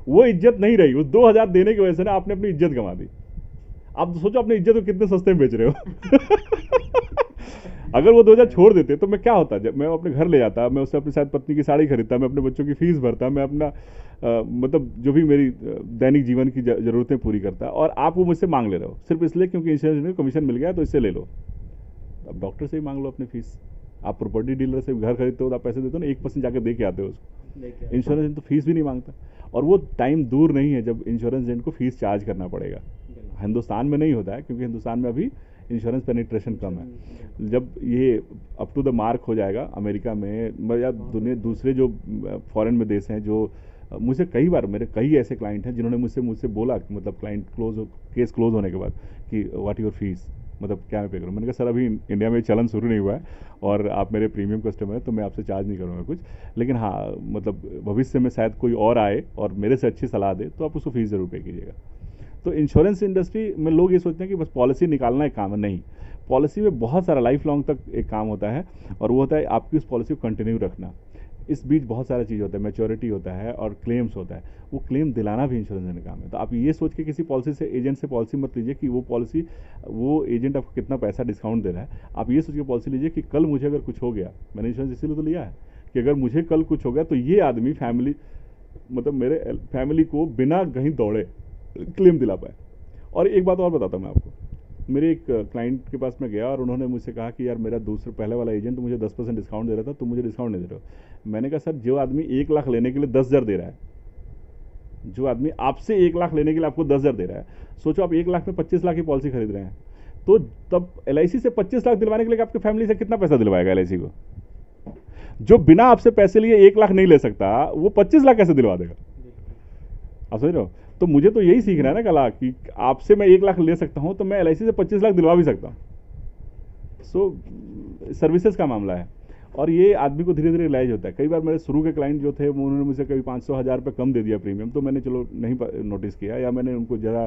वो इज्जत नहीं रही, उस 2,000 देने की वजह से ना आपने अपनी इज्जत गंवा दी। आप सोचो अपनी इज्जत को कितने सस्ते में बेच रहे हो। अगर वो 2,000 छोड़ देते तो मैं क्या होता, जब मैं अपने घर ले जाता, मैं उससे अपनी शायद पत्नी की साड़ी खरीदता, मैं अपने बच्चों की फीस भरता, मैं अपना मतलब जो भी मेरी दैनिक जीवन की जरूरतें पूरी करता, और आप वो मुझसे मांग ले रहे हो सिर्फ इसलिए क्योंकि इंश्योरेंस में कमीशन मिल गया तो इससे ले लो। अब डॉक्टर से ही मांग लो अपनी फीस, आप प्रॉपर्टी डीलर से घर खरीदते हो तो आप पैसे देते हो ना, 1% जाकर दे के आते हो उसको। इंश्योरेंस एजेंट तो फीस भी नहीं मांगता, और वो टाइम दूर नहीं है जब इंश्योरेंस एजेंट को फीस चार्ज करना पड़ेगा। हिंदुस्तान में नहीं होता है क्योंकि हिंदुस्तान में अभी इंश्योरेंस पेनिट्रेशन कम है। जब ये अप टू द मार्क हो जाएगा अमेरिका में या दुनिया दूसरे जो फॉरेन में देश हैं, जो मुझे कई बार, मेरे कई ऐसे क्लाइंट हैं जिन्होंने मुझसे बोला, मतलब क्लाइंट केस क्लोज होने के बाद, कि व्हाट योर फीस, मतलब क्या मैं पे करूँ। मैंने कहा सर अभी इंडिया में चलन शुरू नहीं हुआ है और आप मेरे प्रीमियम कस्टमर हैं तो मैं आपसे चार्ज नहीं करूँगा कुछ, लेकिन हाँ मतलब भविष्य में शायद कोई और आए और मेरे से अच्छी सलाह दे तो आप उसको फीस ज़रूर पे कीजिएगा। तो इंश्योरेंस इंडस्ट्री में लोग ये सोचते हैं कि बस पॉलिसी निकालना एक काम है, नहीं, पॉलिसी में बहुत सारा लाइफ लॉन्ग तक एक काम होता है, और वो होता है आपकी उस पॉलिसी को कंटिन्यू रखना। इस बीच बहुत सारा चीज़ होता है, मैच्योरिटी होता है और क्लेम्स होता है, वो क्लेम दिलाना भी इंश्योरेंस का काम है। तो आप ये सोच के किसी पॉलिसी से, एजेंट से पॉलिसी मत लीजिए कि वो एजेंट आपको कितना पैसा डिस्काउंट दे रहा है। आप ये सोच के पॉलिसी लीजिए कि कल मुझे अगर कुछ हो गया, मैंने इंश्योरेंस इसीलिए तो लिया है कि अगर मुझे कल कुछ हो गया तो ये आदमी मतलब मेरे फैमिली को बिना कहीं दौड़े क्लेम दिला पाए। और एक बात और बताता हूँ मैं आपको, मेरे एक क्लाइंट के पास मैं गया और उन्होंने मुझसे कहा कि यार मेरा पहले वाला एजेंट मुझे 10% डिस्काउंट दे रहा था, तो मुझे डिस्काउंट नहीं दे रहे हो। मैंने कहा सर, जो आदमी 1 लाख लेने के लिए 10,000 दे रहा है, जो आदमी आपसे 1 लाख लेने के लिए आपको 10,000 दे रहा है, सोचो आप 1 लाख में 25 लाख की पॉलिसी खरीद रहे हैं, तो तब LIC से 25 लाख दिलवाने के लिए आपकी फैमिली से कितना पैसा दिलवाएगा LIC को? जो बिना आपसे पैसे लिए 1 लाख नहीं ले सकता, वो 25 लाख कैसे दिलवा देगा? आप समझ रहे हो? तो मुझे तो यही सीखना है ना कला, कि आपसे मैं 1 लाख ले सकता हूं तो मैं LIC से 25 लाख दिलवा भी सकता हूं। सर्विसेज का मामला है, और ये आदमी को धीरे धीरे रियलाइज होता है। कई बार मेरे शुरू के क्लाइंट जो थे, उन्होंने मुझे कभी 500-1000 रुपये कम दे दिया प्रीमियम, तो मैंने चलो नहीं नोटिस किया, या मैंने उनको ज़रा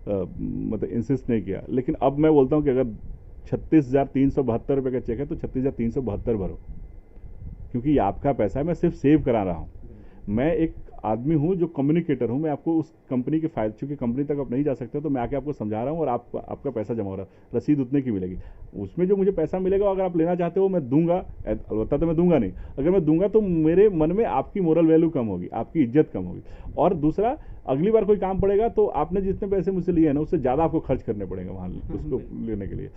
मतलब इंसिस्ट नहीं किया। लेकिन अब मैं बोलता हूँ कि अगर 36,372 रुपये का चेक है तो 36,372 भरो, क्योंकि ये आपका पैसा है, मैं सिर्फ सेव करा रहा हूँ। मैं एक आदमी हूँ जो कम्युनिकेटर हूँ, मैं आपको उस कंपनी के फायदे, चूँकि कंपनी तक आप नहीं जा सकते तो मैं आके आपको समझा रहा हूँ, और आपका पैसा जमा हो रहा है, रसीद उतने की मिलेगी। उसमें जो मुझे पैसा मिलेगा, अगर आप लेना चाहते हो मैं दूंगा, अलबत्ता तो मैं दूंगा नहीं। अगर मैं दूंगा तो मेरे मन में आपकी मोरल वैल्यू कम होगी, आपकी इज्जत कम होगी। और दूसरा, अगली बार कोई काम पड़ेगा तो आपने जितने पैसे मुझसे लिए हैं ना, उससे ज़्यादा आपको खर्च करने पड़ेंगे वहाँ उसको लेने के लिए।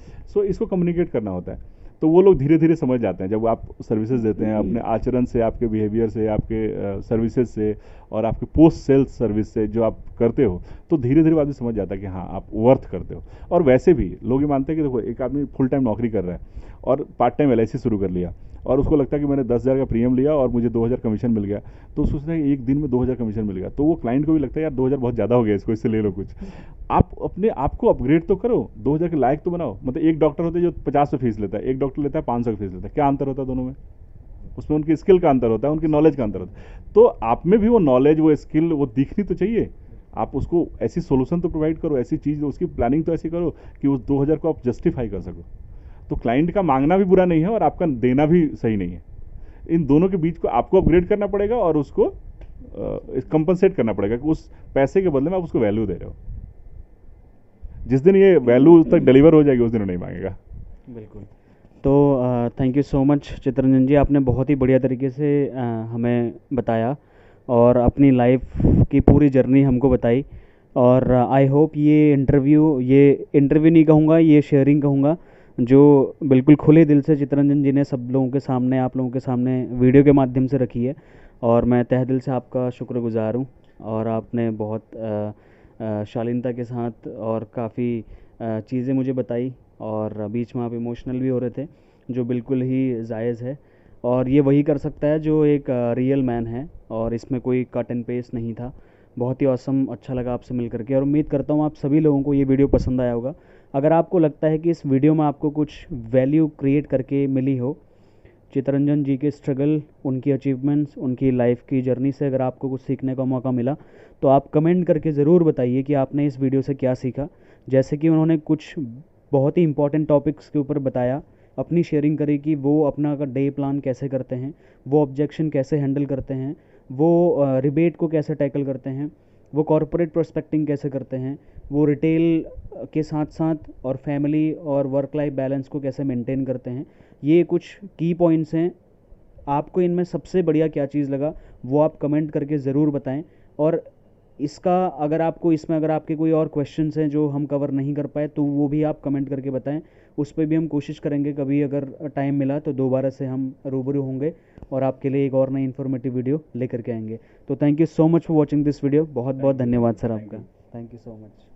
इसको कम्युनिकेट करना होता है। तो वो लोग धीरे धीरे समझ जाते हैं जब आप सर्विसेज देते हैं, अपने आचरण से, आपके बिहेवियर से, आपके सर्विसेज से, और आपके पोस्ट सेल्स सर्विस से जो आप करते हो, तो धीरे धीरे आदमी समझ जाता है कि हाँ आप वर्थ करते हो। और वैसे भी लोग ये मानते हैं कि देखो, एक आदमी फुल टाइम नौकरी कर रहा है और पार्ट टाइम LIC शुरू कर लिया, और उसको लगता है कि मैंने 10,000 का प्रीमियम लिया और मुझे 2,000 कमीशन मिल गया, तो सोचता है कि एक दिन में 2,000 कमीशन मिल गया, तो वो क्लाइंट को भी लगता है यार 2,000 बहुत ज़्यादा हो गया, इससे ले लो कुछ। आप अपने आप को अपग्रेड तो करो, 2,000 के लायक तो बनाओ। मतलब एक डॉक्टर होता है जो 50 फीस लेता है, एक डॉक्टर लेता है 500 फीस लेता है, क्या अंतर होता है दोनों में? उसमें उनकी स्किल का अंतर होता है, उनकी नॉलेज का अंतर होता है। तो आप में भी वो नॉलेज, वो स्किल, वो दिखनी तो चाहिए। आप उसको ऐसी सोल्यूशन तो प्रोवाइड करो, ऐसी चीज़, उसकी प्लानिंग तो ऐसी करो कि उस 2,000 को आप जस्टिफाई कर सको। तो क्लाइंट का मांगना भी बुरा नहीं है और आपका देना भी सही नहीं है। इन दोनों के बीच को आपको अपग्रेड करना पड़ेगा और उसको कंपनसेट करना पड़ेगा कि उस पैसे के बदले में आप उसको वैल्यू दे रहे हो। जिस दिन ये वैल्यू तक डिलीवर हो जाएगी उस दिन वो नहीं मांगेगा। बिल्कुल। तो thank you so much Chittaranjan ji, आपने बहुत ही बढ़िया तरीके से हमें बताया और अपनी लाइफ की पूरी जर्नी हमको बताई। और आई होप ये इंटरव्यू नहीं कहूँगा, ये शेयरिंग कहूँगा, जो बिल्कुल खुले दिल से चितरंजन जी ने सब लोगों के सामने, आप लोगों के सामने वीडियो के माध्यम से रखी है। और मैं तहे दिल से आपका शुक्रगुजार हूँ। और आपने बहुत शालीनता के साथ और काफ़ी चीज़ें मुझे बताई, और बीच में आप इमोशनल भी हो रहे थे, जो बिल्कुल ही जायज़ है। और ये वही कर सकता है जो एक रियल मैन है, और इसमें कोई कट एंड पेस्ट नहीं था। बहुत ही ऑसम, अच्छा लगा आपसे मिल करके, और उम्मीद करता हूँ आप सभी लोगों को ये वीडियो पसंद आया होगा। अगर आपको लगता है कि इस वीडियो में आपको कुछ वैल्यू क्रिएट करके मिली हो, चितरंजन जी के स्ट्रगल, उनकी अचीवमेंट्स, उनकी लाइफ की जर्नी से अगर आपको कुछ सीखने का मौका मिला, तो आप कमेंट करके ज़रूर बताइए कि आपने इस वीडियो से क्या सीखा। जैसे कि उन्होंने कुछ बहुत ही इंपॉर्टेंट टॉपिक्स के ऊपर बताया, अपनी शेयरिंग करी कि वो अपना डे प्लान कैसे करते हैं, वो ऑब्जेक्शन कैसे हैंडल करते हैं, वो रिबेट को कैसे टैकल करते हैं, वो कॉरपोरेट प्रोस्पेक्टिंग कैसे करते हैं, वो रिटेल के साथ साथ और फैमिली और वर्क लाइफ बैलेंस को कैसे मेंटेन करते हैं। ये कुछ की पॉइंट्स हैं। आपको इनमें सबसे बढ़िया क्या चीज़ लगा वो आप कमेंट करके ज़रूर बताएं। और इसका अगर आपको इसमें अगर आपके कोई और क्वेश्चंस हैं जो हम कवर नहीं कर पाए, तो वो भी आप कमेंट करके बताएं। उस पर भी हम कोशिश करेंगे, कभी अगर टाइम मिला तो दोबारा से हम रूबरू होंगे और आपके लिए एक और नई इन्फॉर्मेटिव वीडियो लेकर के आएंगे। तो thank you so much for watching this video. बहुत बहुत धन्यवाद सर आपका। Thank you so much.